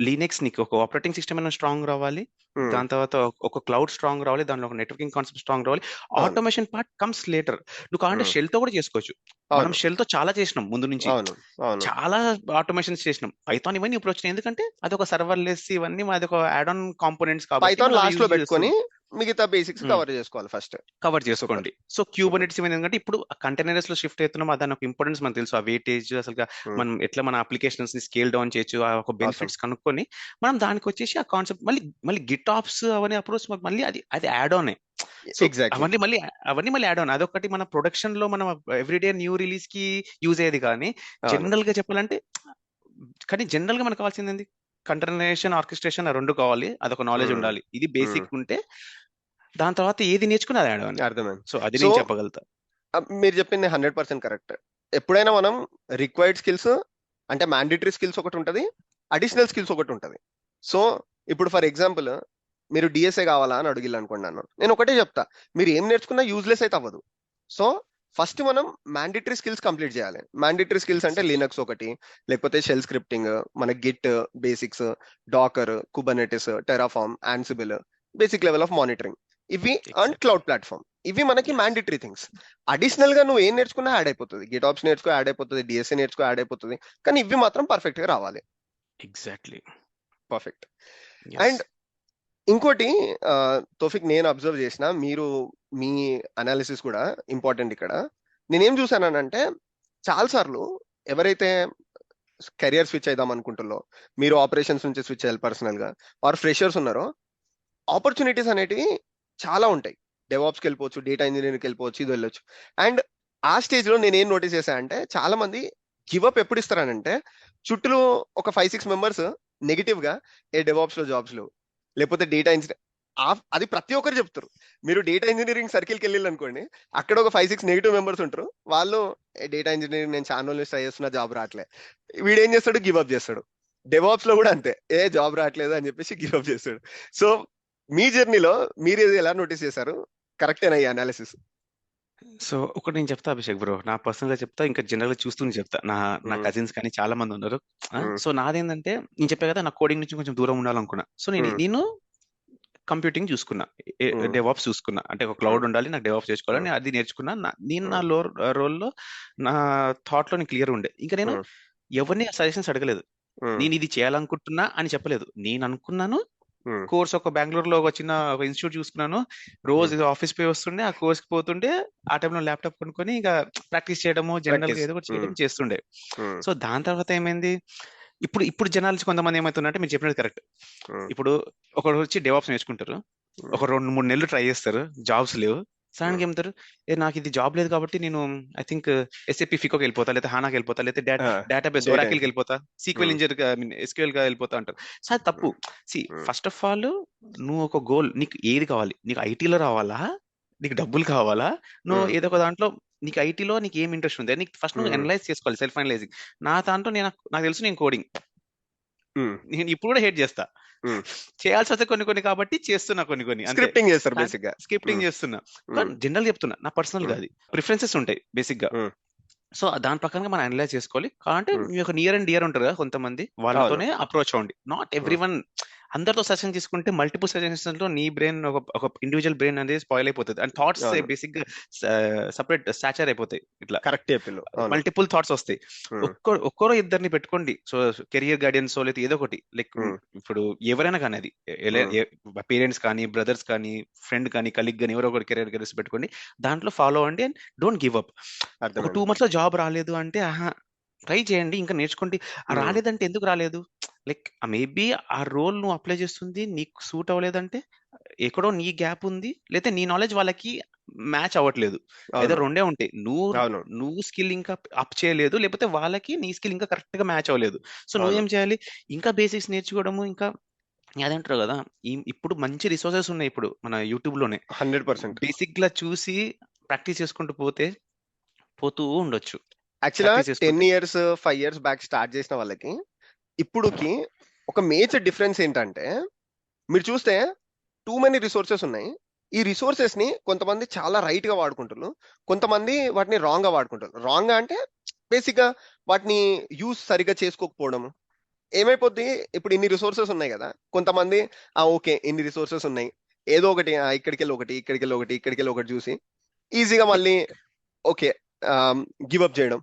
B: లీనెక్స్, నీకు ఒక ఆపరేటింగ్ సిస్టమ్ అయినా స్ట్రాంగ్ రావాలి.
C: ఉమ్,
B: దాని తర్వాత ఒక క్లౌడ్ స్ట్రాంగ్ రావాలి. దానిలో ఒక నెట్వర్కింగ్ కాన్సెప్ట్ స్ట్రాంగ్ రావాలి.
C: అవును.
B: Automation part comes later. నువ్వు కావాలంటే
C: ఉమ్,
B: షెల్ తో కూడా చేసుకోవచ్చు. మనం
C: అవును.
B: షెల్ తో చాలా చేసినాం ముందు నుంచి.
C: అవును. అవును.
B: చాలా ఆటోమేషన్స్ చేసినాం. పైథాన్ ఇవన్నీ ఇప్పుడు వచ్చినాయి. ఎందుకంటే అది ఒక సర్వర్లెస్, ఇవన్నీ మాది ఒక యాడ్ ఆన్ కాంపోనెంట్స్ కాబట్టి
C: పైథాన్
B: మనం అవి
C: లాస్ట్ లో
B: యూజ్
C: పెట్టుకొని
B: చేస్తున్నాం.
C: మిగతా బేసిక్స్ కవర్ చేసుకోవాలి ఫస్ట్.
B: Cover
C: super.
B: చేసుకోండి. So
C: super.
B: క్యూబర్నెటిస్ ఏంటంటే ఇప్పుడు కంటైనర్స్ లో షిఫ్ట్ అవుతున్నాం. దాని ఒక ఇంపార్టెన్స్ మనకు తెలుసు. ఆ వెయిటేజ్ అసలు మనం ఎట్లా మన అప్లికేషన్స్ ని స్కేల్ డౌన్ చేయొచ్చు, ఆ ఒక
C: ఆసమ్.
B: బెనిఫిట్స్ కనుక్కొని మనం దానికి వచ్చేసి ఆ కాన్సెప్ట్ మళ్ళీ మళ్ళీ గిట్ ఆప్స్ అవన్నీ అప్రోచ్ మళ్ళీ అది అది యాడ్ ఆన్. So
C: exactly.
B: అవన్నీ మళ్ళీ యాడ్ ఆన్. అదొకటి మన ప్రొడక్షన్ లో మనం ఎవ్రీడే న్యూ రిలీజ్ కి యూజ్ అయ్యేది. కానీ
C: అవును.
B: జనరల్ గా చెప్పాలంటే, జనరల్ గా మనకు కావాల్సింది ఏంది, కంటైనరైజేషన్, ఆర్కెస్ట్రేషన్, ఆ రెండు కావాలి. అదొక నాలెడ్జ్
C: ఉమ్,
B: ఉండాలి. ఇది
C: ఉమ్,
B: బేసిక్ ఉంటే దాని తర్వాత ఏది నేర్చుకుని అది యాడ్ ఆన్.
C: అర్థమైంది.
B: సో అది
C: సో
B: నేను చెప్పగలుగుతా.
C: మీరు చెప్పింది 100% కరెక్ట్. ఎప్పుడైనా మనం రిక్వైర్డ్ స్కిల్స్ అంటే మ్యాండేటరీ స్కిల్స్ ఒకటి ఉంటుంది, అడిషనల్ స్కిల్స్ ఒకటి ఉంటుంది. సో ఇప్పుడు ఫర్ ఎగ్జాంపుల్ మీరు డిఎస్ఏ కావాలా అని అడిగిల్లు అనుకోండి. నేను ఒకటే చెప్తా, మీరు ఏం నేర్చుకున్నా యూజ్లెస్ అయితే అవ్వదు. సో ఫస్ట్ మనం మ్యాండేటరీ స్కిల్స్ కంప్లీట్ చేయాలి. మ్యాండేటరీ స్కిల్స్ అంటే లినక్స్ ఒకటి, లేకపోతే షెల్ స్క్రిప్టింగ్, మన Git basics, Docker, Kubernetes, Terraform, Ansible, basic level of monitoring, ఇవి అండ్
B: ఎగ్జాక్ట్లీ.
C: Cloud platform. ఇవి మనకి మ్యాండేటరీ థింగ్స్. అడిషనల్ గా నువ్వు ఏం నేర్చుకున్నా యాడ్ అయిపోతుంది. గిటాప్స్ నేర్చుకో యాడ్ అయిపోతుంది, డిఎస్ఏ నేర్చుకో యాడ్ అయిపోతుంది. కానీ ఇవి మాత్రం పర్ఫెక్ట్ గా రావాలి.
B: ఎగ్జాక్ట్లీ.
C: పర్ఫెక్ట్.
B: ఎస్.
C: అండ్ ఇంకోటి తోఫిక్, నేను అబ్జర్వ్ చేసిన, మీరు మీ అనాలిసిస్ కూడా ఇంపార్టెంట్ ఇక్కడ. నేనేం చూసానంటే చాలా సార్లు ఎవరైతే కెరియర్ స్విచ్ అయిదాం అనుకుంటుల్లో, మీరు ఆపరేషన్స్ నుంచి స్విచ్ అయ్యాలి పర్సనల్ గా, ఆర్ ఫ్రెషర్స్ ఉన్నారో, ఆపర్చునిటీస్ అనేటివి చాలా ఉంటాయి. డెవాప్స్కి వెళ్ళిపోవచ్చు, డేటా ఇంజనీరింగ్కి వెళ్ళిపోవచ్చు, ఇది వెళ్ళొచ్చు. అండ్ ఆ స్టేజ్ లో నేను ఏం నోటీస్ చేశా అంటే చాలా మంది గివప్ ఎప్పుడు ఇస్తారనంటే, చుట్టూ ఒక 5-6 మెంబర్స్ నెగిటివ్ గా ఏ డెవాప్స్ లో జాబ్స్ లేవు, లేకపోతే డేటా ఇంజనీర్, అది ప్రతి ఒక్కరు చెప్తారు. మీరు డేటా ఇంజనీరింగ్ సర్కిల్కి వెళ్ళారు అనుకోండి, అక్కడ ఒక 5-6 నెగిటివ్ మెంబర్స్ ఉంటారు. వాళ్ళు డేటా ఇంజనీరింగ్ నేను చాలా రోజులు ట్రై చేస్తున్నా, జాబ్ రావట్లే. వీడేం చేస్తాడు, గివప్ చేస్తాడు. డెవాప్స్ లో కూడా అంతే, జాబ్ రావట్లేదు అని చెప్పేసి గివప్ చేస్తాడు. సో మీ జర్నీలో మీరు ఇది ఎలా నోటీస్ చేశారు? కరెక్టేనా ఈ అనాలిసిస్?
B: సో ఒకటి నేను చెప్తా అభిషేక్ బ్రో, నా పర్సనల్ గా చెప్తా, ఇంకా జనరల్ గా చూస్తూనే చెప్తా. నా నా కజిన్స్ కానీ చాలా మంది ఉన్నారు. సో నాదేంటంటే, నేను చెప్పా కదా, నా కోడింగ్ నుంచి కొంచెం దూరం ఉండాలనుకున్నా. సో నేను కంప్యూటింగ్ చూసుకున్నా, డెవాప్స్ చూసుకున్నా. అంటే ఒక క్లౌడ్ ఉండాలి, నాకు డెవాప్స్ చేసుకోవాలని అది నేర్చుకున్నా. నేను నా రోల్లో నా థాట్ లో నేను క్లియర్ ఉండే. ఇంకా నేను ఎవరిని సజెషన్స్ అడగలేదు. నేను ఇది చేయాలనుకుంటున్నా అని చెప్పలేదు. నేను అనుకున్నాను, కోర్స్ ఒక బెంగళూరులో ఒక చిన్న ఒక ఇన్స్టిట్యూట్ చూసుకున్నాను. రోజు ఆఫీస్ పోయి వస్తుండే, ఆ కోర్స్ కి పోతుండే, ఆ టైంలో ల్యాప్టాప్ కొనుక్కొని ఇక ప్రాక్టీస్ చేయడము, జనరల్ గా ఏదో ఒకటి చేయడం చేస్తుండే. సో దాని తర్వాత ఏమైంది, ఇప్పుడు జనాలు కొంతమంది ఏమవుతుందంటే, మీరు చెప్పినది కరెక్ట్. ఇప్పుడు ఒకరు వచ్చి డెవాప్స్ నేర్చుకుంటారు, ఒక 2-3 నెలలు ట్రై చేస్తారు, జాబ్స్ లేవు. సడన్ గా ఏమంటారు, నాకు ఇది జాబ్ లేదు కాబట్టి నేను ఐ థింక్ ఎస్ఏపి ఫికోకి వెళ్ళిపోతా, లేదా హానాకి వెళ్ళిపోతా, లేదా డేటాబేస్
C: డేటా
B: ఒరాకిల్కి వెళ్ళిపోతా, sequel engineer I mean SQL గా వెళ్ళిపోతా అంటారు. సో అది తప్పు. సి ఫస్ట్ ఆఫ్ ఆల్ నువ్వు ఒక గోల్, నీకు ఏది కావాలి, నీకు ఐటీలో రావాలా, నీకు డబ్బులు కావాలా, నువ్వు ఏదో ఒక దాంట్లో నీకు ఐటీలో నీకు ఏం ఇంట్రెస్ట్ ఉంది నీకు ఫస్ట్ నువ్వు అనలైజ్ చేసుకోవాలి, సెల్ఫ్ అనలైజింగ్. నా దాంట్లో నాకు తెలుసు నేను కోడింగ్, నేను ఇప్పుడు కూడా హేట్ చేస్తా, చేయాల్సి వస్తే కొన్ని కాబట్టి చేస్తున్నా, కొన్ని
C: స్క్రిప్టింగ్ చేస్తారు బేసిక్ గా.
B: స్క్రిప్టింగ్ చేస్తున్నా. జనరల్ చెప్తున్నా, నా పర్సనల్ గా అది ప్రిఫరెన్సెస్ ఉంటాయి బేసిక్ గా. సో దాని ప్రకారంగా మనం అనలైజ్ చేసుకోవాలి. అంటే మీ యొక్క నియర్ అండ్ డియర్ ఉంటారు కదా కొంతమంది, వాళ్ళతోనే అప్రోచ్ అవ్వండి. నాట్ ఎవ్రీ వన్ అందరితో సజెషన్ తీసుకుంటే మల్టిపుల్ సజెషన్స్ లో నీ బ్రెయిన్ ఒక ఇండివిజువల్ బ్రెయిన్ అనేది స్పాయిల్ అయిపోతుంది, అండ్ థాట్స్ బేసిక్ గా సపరేట్ స్టాచర్ అయిపోతాయి. ఇట్లా
C: కరెక్ట్
B: మల్టిపుల్ థాట్స్ వస్తాయి. ఒక్కరో ఇద్దరిని పెట్టుకోండి. సో కెరియర్ గైడెన్స్ లేదా ఏదో ఒకటి, లైక్ ఇప్పుడు ఎవరైనా కానీ అది పేరెంట్స్ కానీ, బ్రదర్స్ కానీ, ఫ్రెండ్ కానీ, కలీగ్ కానీ, ఎవరో ఒకటి కెరియర్ గైడెన్స్ పెట్టుకోండి, దాంట్లో ఫాలో అవ్వండి అండ్ డోంట్ గివ్ అప్. ఒక 2 months లో జాబ్ రాలేదు అంటే ట్రై చేయండి, ఇంకా నేర్చుకోండి. రాలేదంటే ఎందుకు రాలేదు, లైక్ మేబీ ఆ రోల్ నువ్వు అప్లై చేస్తుంది నీకు సూట్ అవ్వలేదంటే ఎక్కడో నీ గ్యాప్ ఉంది, లేకపోతే నీ నాలెడ్జ్ వాళ్ళకి మ్యాచ్ అవ్వట్లేదు, ఏదో రెండే ఉంటాయి. నువ్వు స్కిల్ ఇంకా అప్ చేయలేదు, లేకపోతే వాళ్ళకి నీ స్కిల్ ఇంకా కరెక్ట్ గా మ్యాచ్ అవ్వలేదు. సో నువ్వేం చేయాలి, ఇంకా బేసిక్స్ నేర్చుకోవడము. ఇంకా అదంటారు కదా, ఇప్పుడు మంచి రిసోర్సెస్ ఉన్నాయి ఇప్పుడు మన యూట్యూబ్ లోనే,
C: 100%
B: బేసిక్ గా చూసి ప్రాక్టీస్ చేసుకుంటూ పోతూ ఉండొచ్చు.
C: యాక్చువల్గా 10 years 5 years బ్యాక్ స్టార్ట్ చేసిన వాళ్ళకి ఇప్పుడుకి ఒక మేజర్ డిఫరెన్స్ ఏంటంటే, మీరు చూస్తే టూ మెనీ రిసోర్సెస్ ఉన్నాయి. ఈ రిసోర్సెస్ ని కొంతమంది చాలా రైట్ గా వాడుకుంటారు, కొంతమంది వాటిని రాంగ్ గా వాడుకుంటారు. రాంగ్ గా అంటే బేసిక్ గా వాటిని యూజ్ సరిగా చేసుకోకపోవడం. ఏమైపోద్ది, ఇప్పుడు ఇన్ని రిసోర్సెస్ ఉన్నాయి కదా, కొంతమంది ఓకే ఇన్ని రిసోర్సెస్ ఉన్నాయి, ఏదో ఒకటి ఇక్కడికి వెళ్ళి ఒకటి చూసి ఈజీగా మళ్ళీ ఓకే గివ్ అప్ చేయడం.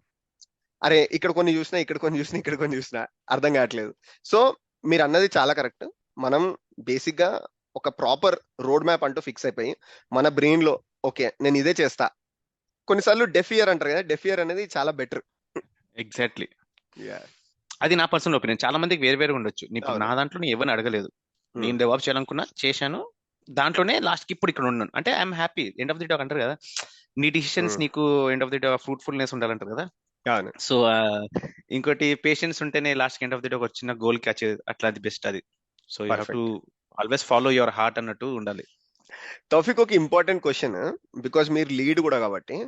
C: అరే ఇక్కడ కొన్ని చూసినా అర్థం కావట్లేదు. సో మీరు అన్నది చాలా కరెక్ట్. మనం బేసిక్ గా ఒక ప్రాపర్ రోడ్ మ్యాప్ అంటూ ఫిక్స్ అయిపోయి మన బ్రెయిన్ లో ఓకే నేను ఇదే చేస్తా. కొన్నిసార్లు డెఫ్ ఇయర్ అంటారు కదా, డెఫ్ ఇయర్ అనేది చాలా బెటర్.
B: ఎగ్జాక్ట్లీ, అది నా పర్సనల్ ఒపీనియన్. చాలా మందికి వేరు ఉండొచ్చు. నా దాంట్లో నేను ఎవరిని అడగలేదు, నేను డెవలప్ చేయాలనుకున్నా, చేశాను, దాంట్లోనే లాస్ట్ కి ఇప్పుడు ఇక్కడ ఉన్నాను అంటే I'm happy. End of the day అంటారు కదా, నీ డిసిషన్స్ నీకు end of the day fruitfulness ఉండాలంటారు కదా. సో ఇంకోటి పేషెన్స్ ఉంటేనే last end of the day ఒక చిన్న గోల్ కి అట్లా అది బెస్ట్ అది. So you have to always follow your heart అన్నట్టు ఉండాలి.
C: తౌఫిక్, ఒక ఇంపార్టెంట్ క్వశ్చన్, బికాస్ మీరు లీడ్ కూడా కాబట్టి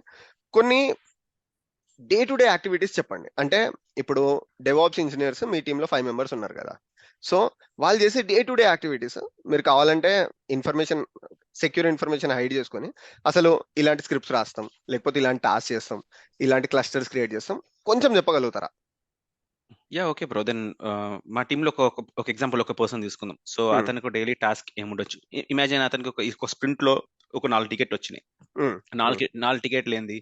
C: కొన్ని డే టు డే యాక్టివిటీస్ చెప్పండి. అంటే ఇప్పుడు డెవాప్స్ ఇంజనీర్స్ మీ టీంలో 5 members ఉన్నారు కదా, సో వాళ్ళు చేసే డే టు డే యాక్టివిటీస్ మీరు కావాలంటే సెక్యూర్ ఇన్ఫర్మేషన్ హైడ్ చేసుకొని అసలు ఇలాంటి స్క్రిప్ట్స్ రాస్తాం, లేకపోతే ఇలాంటి టాస్క్ చేస్తాం, ఇలాంటి క్లస్టర్స్ క్రియేట్ చేస్తాం, కొంచెం చెప్పగలుగుతారా?
B: Yeah okay bro. దెన్ మా టీంలో ఒక ఎగ్జాంపుల్ ఒక పర్సన్ తీసుకుందాం. సో అతనికి డైలీ టాస్క్ ఏముండొచ్చు, ఇమాజిన్ అతనికి ఒక స్ప్రింట్ లో ఒక 4 టికెట్ వచ్చినాయి. 4 టికెట్లు ఏంది,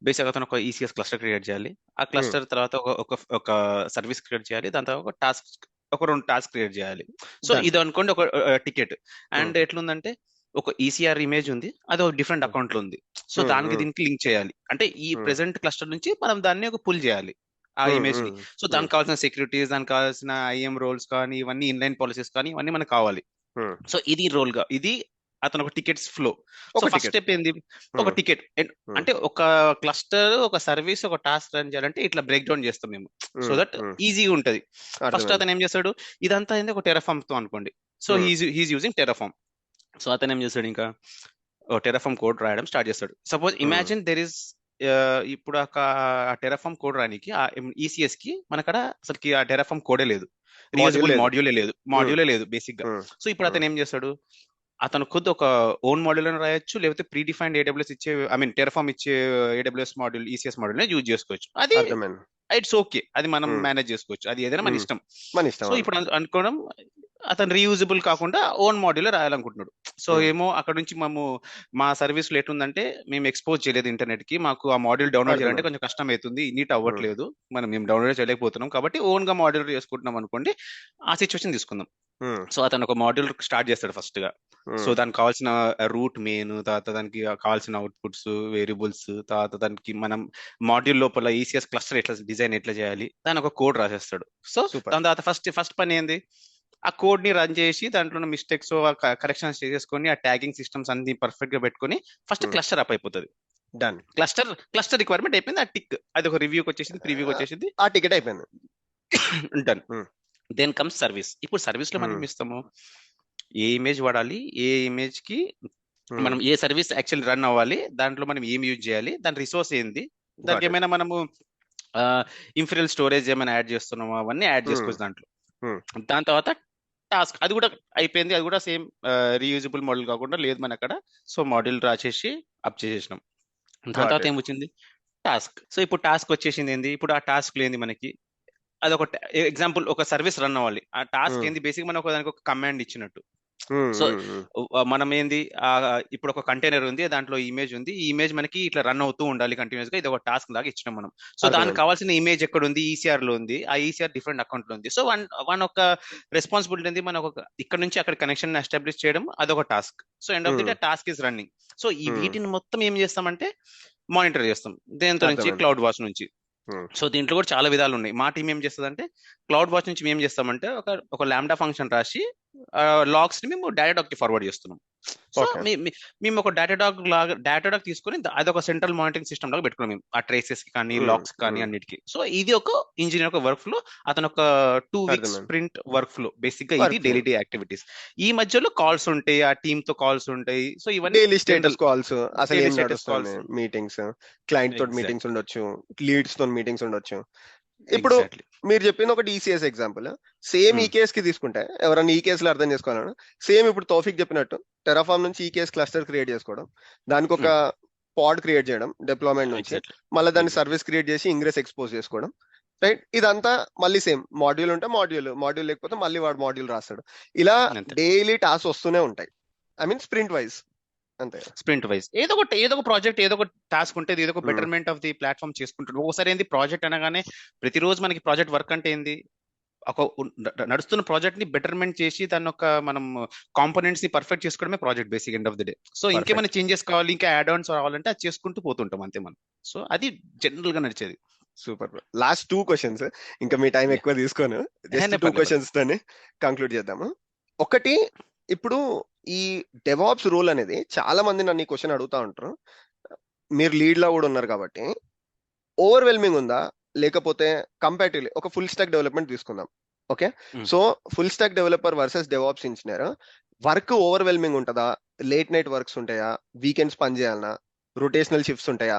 B: బేసిక్ అతను ఒక ఈసీఎస్ క్లస్టర్ క్రియేట్ చేయాలి, ఆ క్లస్టర్ తర్వాత ఒక సర్వీస్ క్రియేట్ చేయాలి, దాని తర్వాత ఒక 2 టాస్క్ క్రియేట్ చేయాలి. సో ఇది అనుకోండి ఒక టికెట్. అండ్ ఎట్లుందంటే ఒక ఈసీఆర్ ఇమేజ్ ఉంది, అది ఒక డిఫరెంట్ అకౌంట్ లో ఉంది. సో దానికి దీనికి లింక్ చేయాలి, అంటే ఈ ప్రెసెంట్ క్లస్టర్ నుంచి మనం దాన్ని ఒక పుల్ చేయాలి ఆ ఇమేజ్ ని. సో దానికి కావాల్సిన సెక్యూరిటీస్, దానికి కావాల్సిన ఐఎం రోల్స్ కానీ, ఇవన్నీ ఇన్లైన్ పాలసీస్ కానీ, ఇవన్నీ మనకు కావాలి. సో ఇది రోల్ గా, ఇది అతను ఒక tickets flow. So first step ఏంది, ఒక టికెట్ అంటే ఒక క్లస్టర్, ఒక సర్వీస్, ఒక టాస్క్ రన్ చేయాలంటే ఇట్లా బ్రేక్ డౌన్ చేస్తాం మేము, సో దట్ ఈజీగా ఉంటది. ఫస్ట్ అతను ఏం చేస్తాడు, ఇదంతా ఏంది ఒక టెరాఫామ్ తో అనుకోండి. So he's using Terraform. So అతను ఏం చేస్తాడు, ఇంకా టెరాఫామ్ కోడ్ రాయడం స్టార్ట్ చేస్తాడు. సపోజ్ ఇమాజిన్ దెర్ ఇస్ ఇప్పుడు ఆ టెరాఫామ్ కోడ్ రానికి ఆ ఈసీఎస్ కి మనకడ అసలుకి ఆ టెరాఫామ్ కోడే లేదు, రీయూజబుల్ మాడ్యూలే లేదు బేసిక్ గా. సో ఇప్పుడు అతను ఏం చేస్తాడు, అతను ఖుద్ ఒక ఓన్ మాడ్యూల్ అని రాయొచ్చు, లేకపోతే ప్రీ డిఫైన్డ్ ఏడబ్ల్యూఎస్ ఇచ్చే టెరాఫామ్ ఇచ్చే AWS module, ECS module use చేసుకోవచ్చు. అది ఇట్స్ ఓకే, అది మనం మేనేజ్ చేసుకోవచ్చు, అది ఏదైనా మన ఇష్టం. సో ఇప్పుడు అనుకోవడం అతను రీయూజబుల్ కాకుండా ఓన్ మాడ్యూల్ రాయాలనుకుంటున్నాడు. సో ఏమో అక్కడ నుంచి మా సర్వీస్ లో ఎట్లుందంటే మేము ఎక్స్పోజ్ చేయలేదు ఇంటర్నెట్ కి, మాకు ఆ మాడ్యూల్ డౌన్లోడ్ చేయాలంటే కొంచెం కష్టం అవుతుంది, నీట్ అవ్వట్లేదు, మేము డౌన్లోడ్ చేయలేకపోతున్నాం, కాబట్టి ఓన్ గా మాడ్యూల్ చేసుకుంటున్నాం అనుకోండి. ఆ సిచ్యువేషన్ తీసుకుందాం. సో అతను ఒక మాడ్యూల్ స్టార్ట్ చేస్తాడు ఫస్ట్ గా. సో దానికి కావాల్సిన రూట్ మెయిన్, తర్వాత దానికి కావాల్సిన అవుట్పుట్స్, వేరియబుల్స్, తర్వాత దానికి మనం మాడ్యూల్ లోపల ఈసీఎస్ క్లస్టర్ ఎట్లా డిజైన్ ఎట్లా చేయాలి, దాని ఒక కోడ్ రాసేస్తాడు. సో దాని తర్వాత ఫస్ట్ పని ఏంది, ఆ కోడ్ ని రన్ చేసి దాంట్లో ఉన్న మిస్టేక్స్ కరెక్షన్స్ చేసేసుకొని ఆ ట్యాగింగ్ సిస్టమ్స్ అన్ని పర్ఫెక్ట్ గా పెట్టుకొని ఫస్ట్
C: Hmm.
B: క్లస్టర్ అప్ అయిపోతుంది.
C: డన్.
B: క్లస్టర్ రిక్వైర్మెంట్ అయిపోయింది, ఆ టిక్ అది ఒక రివ్యూకి వచ్చేసింది, ప్రివ్యూకి వచ్చేసింది,
C: ఆ టికెట్ అయిపోయింది.
B: Done.
C: Hmm.
B: Then comes service. ఇప్పుడు సర్వీస్ లో మనం ఏమి ఇస్తాము, ఏ ఇమేజ్ వాడాలి, ఏ ఇమేజ్ కి మనం ఏ సర్వీస్ యాక్చువల్లీ రన్ అవ్వాలి, దాంట్లో మనం ఏం యూజ్ చేయాలి, దాని రిసోర్స్ ఏంది, దానికి ఏమైనా మనము ఇన్ఫిరియల్ స్టోరేజ్ ఏమైనా యాడ్ చేస్తున్నామో అవన్నీ యాడ్ చేసుకోవచ్చు దాంట్లో. దాని తర్వాత టాస్క్ అది కూడా అయిపోయింది, అది కూడా సేమ్ రీయూజబుల్ మోడల్ కాకుండా లేదు మన అక్కడ. సో మాడ్యూల్ రాసేసి అప్ చేసేసినాం. దాని తర్వాత ఏమొచ్చింది, టాస్క్. సో ఇప్పుడు టాస్క్ వచ్చేసింది ఏంది, ఇప్పుడు ఆ టాస్క్ ఏంది మనకి, అదొక ఎగ్జాంపుల్, ఒక సర్వీస్ రన్ అవ్వాలి, ఆ టాస్క్ ఏంది బేసిక్ మనం దానికి ఒక కమాండ్ ఇచ్చినట్టు. సో మనం ఏంది, ఇప్పుడు ఒక కంటైనర్ ఉంది, దాంట్లో ఇమేజ్ ఉంది, ఈ ఇమేజ్ మనకి ఇట్లా రన్ అవుతూ ఉండాలి కంటిన్యూస్ గా, ఇది ఒక టాస్క్ లాగా ఇచ్చినాం మనం. సో దానికి కావాల్సిన ఇమేజ్ ఎక్కడ ఉంది, ఈసీఆర్ లో ఉంది, ఆ ఈసీఆర్ డిఫరెంట్ అకౌంట్ లో ఉంది. సో వన్ ఒక రెస్పాన్సిబిలిటీ ఉంది, మన ఒక ఇక్కడ నుంచి అక్కడ కనెక్షన్ ఎస్టాబ్లిష్ చేయడం, అదొక task. So end of the day task is running. So ఈ వీటిని మొత్తం ఏం చేస్తామంటే మానిటర్ చేస్తాం దేంతో నుంచి, క్లౌడ్ వాచ్ నుంచి. సో దీంట్లో కూడా చాలా విధాలు ఉన్నాయి. మా టీం ఏం చేస్తుంది అంటే క్లౌడ్ వాచ్ నుంచి మేము ఏం చేస్తామంటే ఒక లాంబ్డా ఫంక్షన్ రాసి లాగ్స్ ని మేము డేటాడాగ్ కి ఫార్వర్డ్ చేస్తున్నాం. సో మేము ఒక డేటాడాగ్ తీసుకొని అదొక సెంట్రల్ మానిటరింగ్ సిస్టమ్ లాగా పెట్టుకున్నాం మేము, ఆ ట్రేసెస్ కి కానీ లాగ్స్ కానీ అన్నిటికి. సో ఇది ఒక ఇంజనీర్ ఒక వర్క్ ఫ్లో, అతను ఒక 2 weeks sprint work flow, basic గా ఇది డైలీ డే యాక్టివిటీస్. ఈ మధ్యలో కాల్స్ ఉంటాయి, ఆ టీమ్ తో కాల్స్ ఉంటాయి. సో ఇవన్నీ
C: డైలీ స్టేటస్ కాల్స్, అసలు ఏం నడుస్తుంది, మీటింగ్స్, క్లయింట్ తోటి మీటింగ్స్ ఉండొచ్చు, లీడ్స్ తో మీటింగ్స్ ఉండొచ్చు. ఇప్పుడు మీరు చెప్పింది ఒకటి ఈసీఎస్ ఎగ్జాంపుల్, సేమ్ ఈ కేస్ కి తీసుకుంటే ఎవరైనా ఈ కేసులో అర్థం చేసుకోవాలన్నా, సేమ్ ఇప్పుడు తౌఫిక్ చెప్పినట్టు టెరాఫామ్ నుంచి ఈ కేస్ క్లస్టర్ క్రియేట్ చేసుకోవడం, దానికి ఒక పాడ్ క్రియేట్ చేయడం డిప్లాయ్మెంట్ నుంచి, మళ్ళీ దాన్ని సర్వీస్ క్రియేట్ చేసి ఇంగ్రెస్ ఎక్స్పోజ్ చేసుకోవడం, రైట్. ఇదంతా మళ్ళీ సేమ్ మాడ్యూల్ ఉంటే మాడ్యూల్ లేకపోతే మళ్ళీ వాడు మాడ్యూల్ రాస్తాడు. ఇలా డైలీ టాస్క్ వస్తూనే ఉంటాయి, ఐ మీన్ స్ప్రింట్ వైజ్, అంతే.
B: స్ప్రింట్ వైజ్ ఏదో ఒక ప్రాజెక్ట్, ఏదో ఒక టాస్క్ ఉంటుంది, ఏదో ఒక బెటర్మెంట్ ఆఫ్ ది ప్లాట్ఫామ్ చేసుకుంటాడు. ఒకసారి ఏంది ప్రాజెక్ట్ అనగానే ప్రతిరోజు మనకి ప్రాజెక్ట్ వర్క్ అంటే ఏంది, ఒక నడుస్తున్న ప్రాజెక్ట్ ని బెటర్మెంట్ చేసి దాని ఒక మనం కాంపోనెంట్స్ ని పర్ఫెక్ట్ చేసుకోవడమే project basic end of the day. So ఇంకేమైనా చేంజెస్ కావాలి, ఇంకా యాడ్ ఆన్స్ రావాలంటే అది చేసుకుంటూ పోతుంటాం అంతే మనం. సో అది జనరల్ గా నడిచేది.
C: సూపర్. లాస్ట్ 2 క్వశ్చన్స్, ఇంకా మీ టైం ఎక్కువ తీసుకోను, జస్ట్ 2 క్వశ్చన్స్ తోనే కంక్లూడ్ చేద్దాము. ఒకటి, ఇప్పుడు ఈ డెవాప్స్ రోల్ అనేది చాలా మంది నన్ను ఈ క్వశ్చన్ అడుగుతా ఉంటారు, మీరు లీడ్ లో కూడా ఉన్నారు కాబట్టి, ఓవర్వెల్మింగ్ ఉందా, లేకపోతే కంపారిటివ్లీ ఒక ఫుల్ స్టాక్ డెవలప్మెంట్ తీసుకుందాం, okay. So full stack developer versus DevOps engineer, work overwhelming ఉంటుందా, లేట్ నైట్ వర్క్స్ ఉంటాయా, వీకెండ్స్ పని చేయాలన్నా, రొటేషనల్ షిఫ్ట్స్ ఉంటాయా?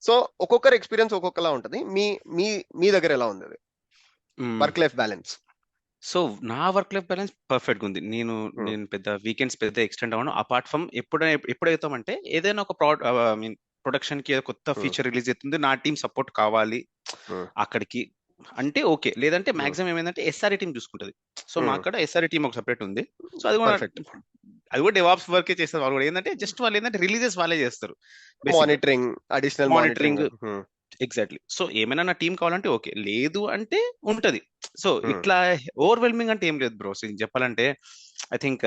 C: సో ఒక్కొక్కరి ఎక్స్పీరియన్స్ ఒక్కొక్కలా ఉంటుంది. మీ దగ్గర ఎలా ఉంది వర్క్ లైఫ్ బ్యాలెన్స్?
B: సో నా వర్క్ లైఫ్ బ్యాలెన్స్ పర్ఫెక్ట్ గా ఉంది. నేను పెద్ద వీకెండ్స్ పెద్ద ఎక్స్టెండ్ అవ్వను. అపార్ట్ ఫ్రమ్ ఎప్పుడైతామంటే ఏదైనా ఒక ప్రొడక్షన్ కి కొత్త ఫీచర్ రిలీజ్ అవుతుంది, నా టీం సపోర్ట్ కావాలి అక్కడికి అంటే ఓకే, లేదంటే మాక్సిమం ఏమైందంటే ఎస్ఆర్ఈ టీం చూసుకుంటది. సో మా అక్కడ ఎస్ఆర్ఈ టీం ఒక సెపరేట్ ఉంది. సో అది కూడా డెవాప్స్ వర్కే చేస్తారు. వాళ్ళు కూడా ఏంటంటే జస్ట్ వాళ్ళు ఏంటంటే రిలీజెస్ వాళ్ళే చేస్తారు,
C: monitoring, additional monitoring.
B: Exactly. So ఏమైనా నా టీం కావాలంటే ఓకే, లేదు అంటే ఉంటది. సో ఇట్లా ఓవర్వెల్మింగ్ అంటే ఏం లేదు బ్రో. చెప్పాలంటే I think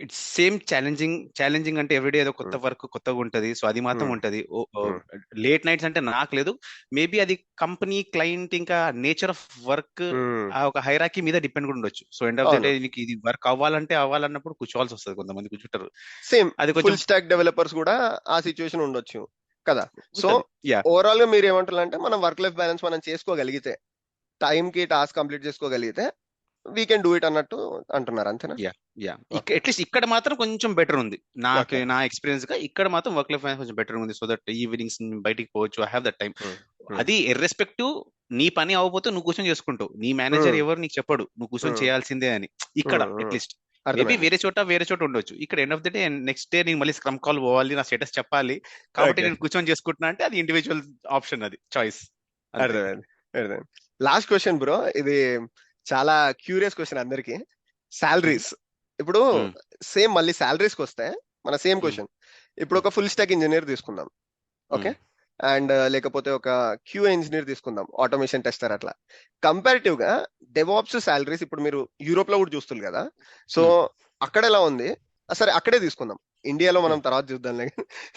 B: it's same challenging అంటే ఎవ్రీడే ఏదో కొత్త వర్క్ కొత్తగా ఉంటది. సో అది మాత్రం ఉంటది. లేట్ నైట్స్ అంటే నాకు లేదు. మేబీ అది కంపెనీ, క్లయింట్, ఇంకా నేచర్ ఆఫ్ వర్క్, ఆ ఒక హైరాకీ మీద డిపెండ్ కూడా ఉండొచ్చు. So end of the day నీకు ఇది వర్క్ అవ్వాలన్నప్పుడు కూర్చోవాల్సి వస్తుంది. కొంతమంది కూర్చుంటారు.
C: సేమ్ అది ఫుల్ స్టాక్ డెవలపర్స్ కూడా ఆ సిచ్యువేషన్ ఉండొచ్చు కదా. సో ఓవరాల్ గా మీరు ఏమంటారు అంటే, మనం వర్క్ లైఫ్ బ్యాలెన్స్ మనం చేసుకోగలిగితే, టైం కి టాస్క్ కంప్లీట్ చేసుకోగలిగితే వీ కెన్ డూ ఇట్ అన్నట్టు అంటున్నారు, అంతేనా?
B: అట్లీస్ట్ ఇక్కడ మాత్రం కొంచెం బెటర్ ఉంది నాకు, నా ఎక్స్పీరియన్స్ గా ఇక్కడ మాత్రం వర్క్ లైఫ్ కొంచెం బెటర్ ఉంది. సో దట్ ఈవినింగ్స్ బయటికి పోవచ్చు, ఐ హావ్ దట్ టైం. అది ఇర్రెస్పెక్టివ్, నీ పని అవ్వకపోతే నువ్వు కూర్చొని చేసుకుంటావు, నీ మేనేజర్ ఎవరు నీకు చెప్పడు నువ్వు కూర్చొని చేయాల్సిందే అని. ఇక్కడ అట్లీస్ట్ మేబీ వేరే చోట ఉండొచ్చు. ఇక్కడ end of the day next day నేను మళ్ళీ స్క్రమ్ కాల్ పోవాలి, నా స్టేటస్ చెప్పాలి, కాబట్టి నేను కూర్చొని చేసుకుంటున్నా అంటే అది ఇండివిజువల్ ఆప్షన్, అది చాయిస్.
C: లాస్ట్ క్వశ్చన్ బ్రో, ఇది చాలా క్యూరియస్ క్వశ్చన్ అందరికి. సాలరీస్, ఇప్పుడు సేమ్ మళ్ళీ సాలరీస్ కి వస్తే మన సేమ్ క్వశ్చన్, ఇప్పుడు ఒక ఫుల్ స్టాక్ ఇంజనీర్ తీసుకుందాం, ఓకే, అండ్ లేకపోతే ఒక క్యూఏ ఇంజనీర్ తీసుకుందాం, ఆటోమేషన్ టెస్టర్, అట్లా కంపారిటివ్ గా డెవాప్స్ సాలరీస్ ఇప్పుడు మీరు యూరోప్ లో కూడా చూస్తున్నారు కదా. సో అక్కడ ఎలా ఉంది? సరే అక్కడే తీసుకుందాం, ఇండియాలో మనం తర్వాత చూద్దాం.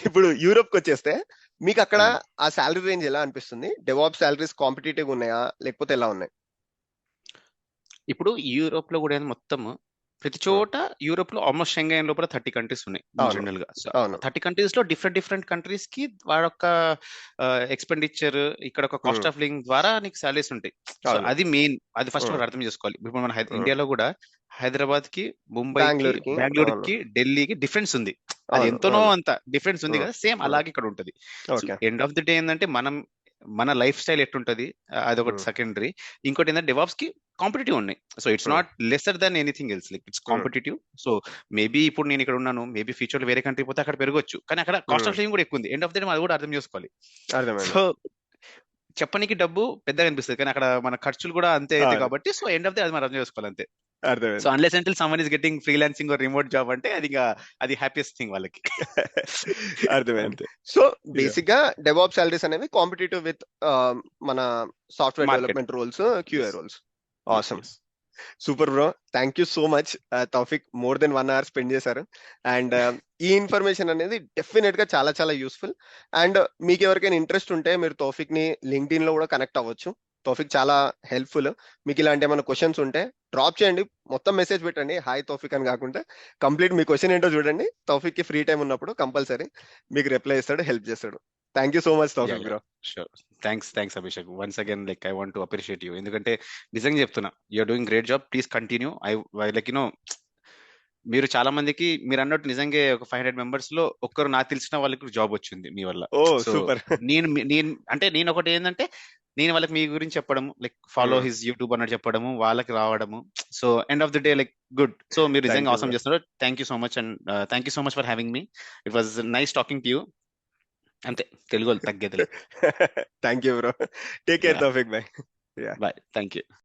C: ఇప్పుడు యూరోప్ కి వచ్చేస్తే మీకు అక్కడ ఆ సాలరీ రేంజ్ ఎలా అనిపిస్తుంది? డెవాప్స్ సాలరీస్ కాంపిటేటివ్ ఉన్నాయా, లేకపోతే ఎలా ఉన్నాయి?
B: ఇప్పుడు యూరోప్ లో కూడా మొత్తం ప్రతి చోట యూరోప్ లో ఆల్మోస్ట్ షెంగన్ లోపల 30 కంట్రీస్ ఉన్నాయి
C: అవును
B: జనరల్ గా. సో
C: అవును
B: 30 కంట్రీస్ లో డిఫరెంట్ కంట్రీస్ కి వాడొక ఎక్స్పెండిచర్, ఇక్కడ ఒక కాస్ట్
C: ఉమ్,
B: ఆఫ్ లివింగ్ ద్వారా నీకు సాలరీస్ ఉంటాయి. సో
C: అవును
B: అది మెయిన్, అది ఫస్ట్
C: ఉమ్,
B: మనం అర్థం చేసుకోవాలి. ఇప్పుడు మన
C: ఉమ్.
B: ఇండియాలో కూడా హైదరాబాద్ కి, ముంబైకి,
C: బెంగళూరుకి అవును
B: బెంగళూరుకి, ఢిల్లీకి డిఫరెన్స్ ఉంది. అది
C: అవును
B: ఎంతనో
C: అవును
B: అంత డిఫరెన్స్ ఉంది
C: ఉమ్,
B: కదా, సేమ్
C: ఉమ్.
B: అలాగే ఇక్కడ ఉంటది. So
C: okay
B: end of the day ఏంటంటే మన లైఫ్ స్టైల్ ఎట్టుంటది, అదొకటి
C: ఉమ్,
B: సెకండరీ. ఇంకోటి ఏంటంటే డెవాప్స్ కి కాంపిటేటివ్ ఉన్నాయి. So it's
C: um,
B: not lesser than anything else, like it's
C: um,
B: competitive. So maybe ఇప్పుడు నేను ఇక్కడ ఉన్నాను, మేబీ ఫ్యూచర్ లో వేరే కంట్రీ పోతే అక్కడ పెరగొచ్చు, కానీ అక్కడ కాస్ట్
C: ఉమ్.
B: ఆఫ్ లివింగ్ కూడా ఎక్కువ ఉంది. ఎండ్ ఆఫ్ ది డే అది కూడా అర్థం చేసుకోవాలి.
C: అర్థమైంది
B: సో చెప్పనీకి డబ్బు పెద్దగా అనిపిస్తుంది, కానీ అక్కడ మన ఖర్చులు కూడా అంతే అవుతాయి
C: అవును
B: కాబట్టి, సో ఎండ్ ఆఫ్ ది అది మనం అర్థం చేసుకోవాలి అంతే. సో
C: అర్థమైంది
B: unless until someone is getting freelancing or remote job అంటే అది ఇంకా అది హ్యాపీయెస్ట్ థింగ్ వాళ్ళకి.
C: అర్థమైంది.
B: అంతే.
C: సో బేసిక్ గా డెవాప్ సాలరీస్ అనేవి కాంపిటేటివ్ విత్ మన software
B: market.
C: Development roles, QA roles. Awesome.
B: Yes.
C: Super bro, thank you so much. Taufiq more than 1 hour spend చేశారు. అండ్ ఈ ఇన్ఫర్మేషన్ అనేది డెఫినెట్ గా చాలా చాలా యూస్ఫుల్. అండ్ మీకు ఎవరికైనా ఇంట్రెస్ట్ ఉంటే మీరు తౌఫిక్ ని లింక్డ్ఇన్ లో కూడా కనెక్ట్ అవ్వచ్చు. తౌఫిక్ చాలా హెల్ప్ఫుల్. మీకు ఇలాంటి ఏమైనా క్వశ్చన్స్ ఉంటే డ్రాప్ చేయండి, మొత్తం మెసేజ్ పెట్టండి, హాయ్ తౌఫిక్ అని కాకుండా కంప్లీట్ మీ క్వశ్చన్ ఏంటో చూడండి. తౌఫిక్ కి ఫ్రీ టైం ఉన్నప్పుడు కంపల్సరీ మీకు రిప్లై ఇస్తాడు, హెల్ప్ చేస్తాడు. Thank you so much
B: yeah
C: Taufiq
B: yeah
C: bro.
B: Sure. Thanks Abhishek. Once again like I want to appreciate you, ఎందుకంటే నిజంగా చెప్తున్నా, you're doing great job. Please continue. Like మీరు చాలా మందికి మీరు అన్నట్టు నిజంగా ఒక 500 మెంబర్స్ లో ఒక్కరు నాకు తెలిసిన వాళ్ళకి జాబ్ వచ్చింది మీ వల్ల.
C: ఓ
B: సో
C: సూపర్.
B: నేను ఒకటి ఏంటంటే, నేను వాళ్ళకి మీ గురించి చెప్పడము, లైక్ ఫాలో హిస్ యూట్యూబ్ అన్నట్టు చెప్పడము, వాళ్ళకి రావడము. So end of the day like good. So మీరు
C: థ్యాంక్
B: నిజంగా
C: యూ
B: అవసరం
C: బ్రో.
B: చేస్తున్నారు. Thank you so much, and thank you so much for having me. It was nice talking to you. అంతే, తెలుగు వాళ్ళు తగ్గేదిలే.
C: Thank you bro. Take care
B: yeah
C: Taufiq bye.
B: Bye. Thank you.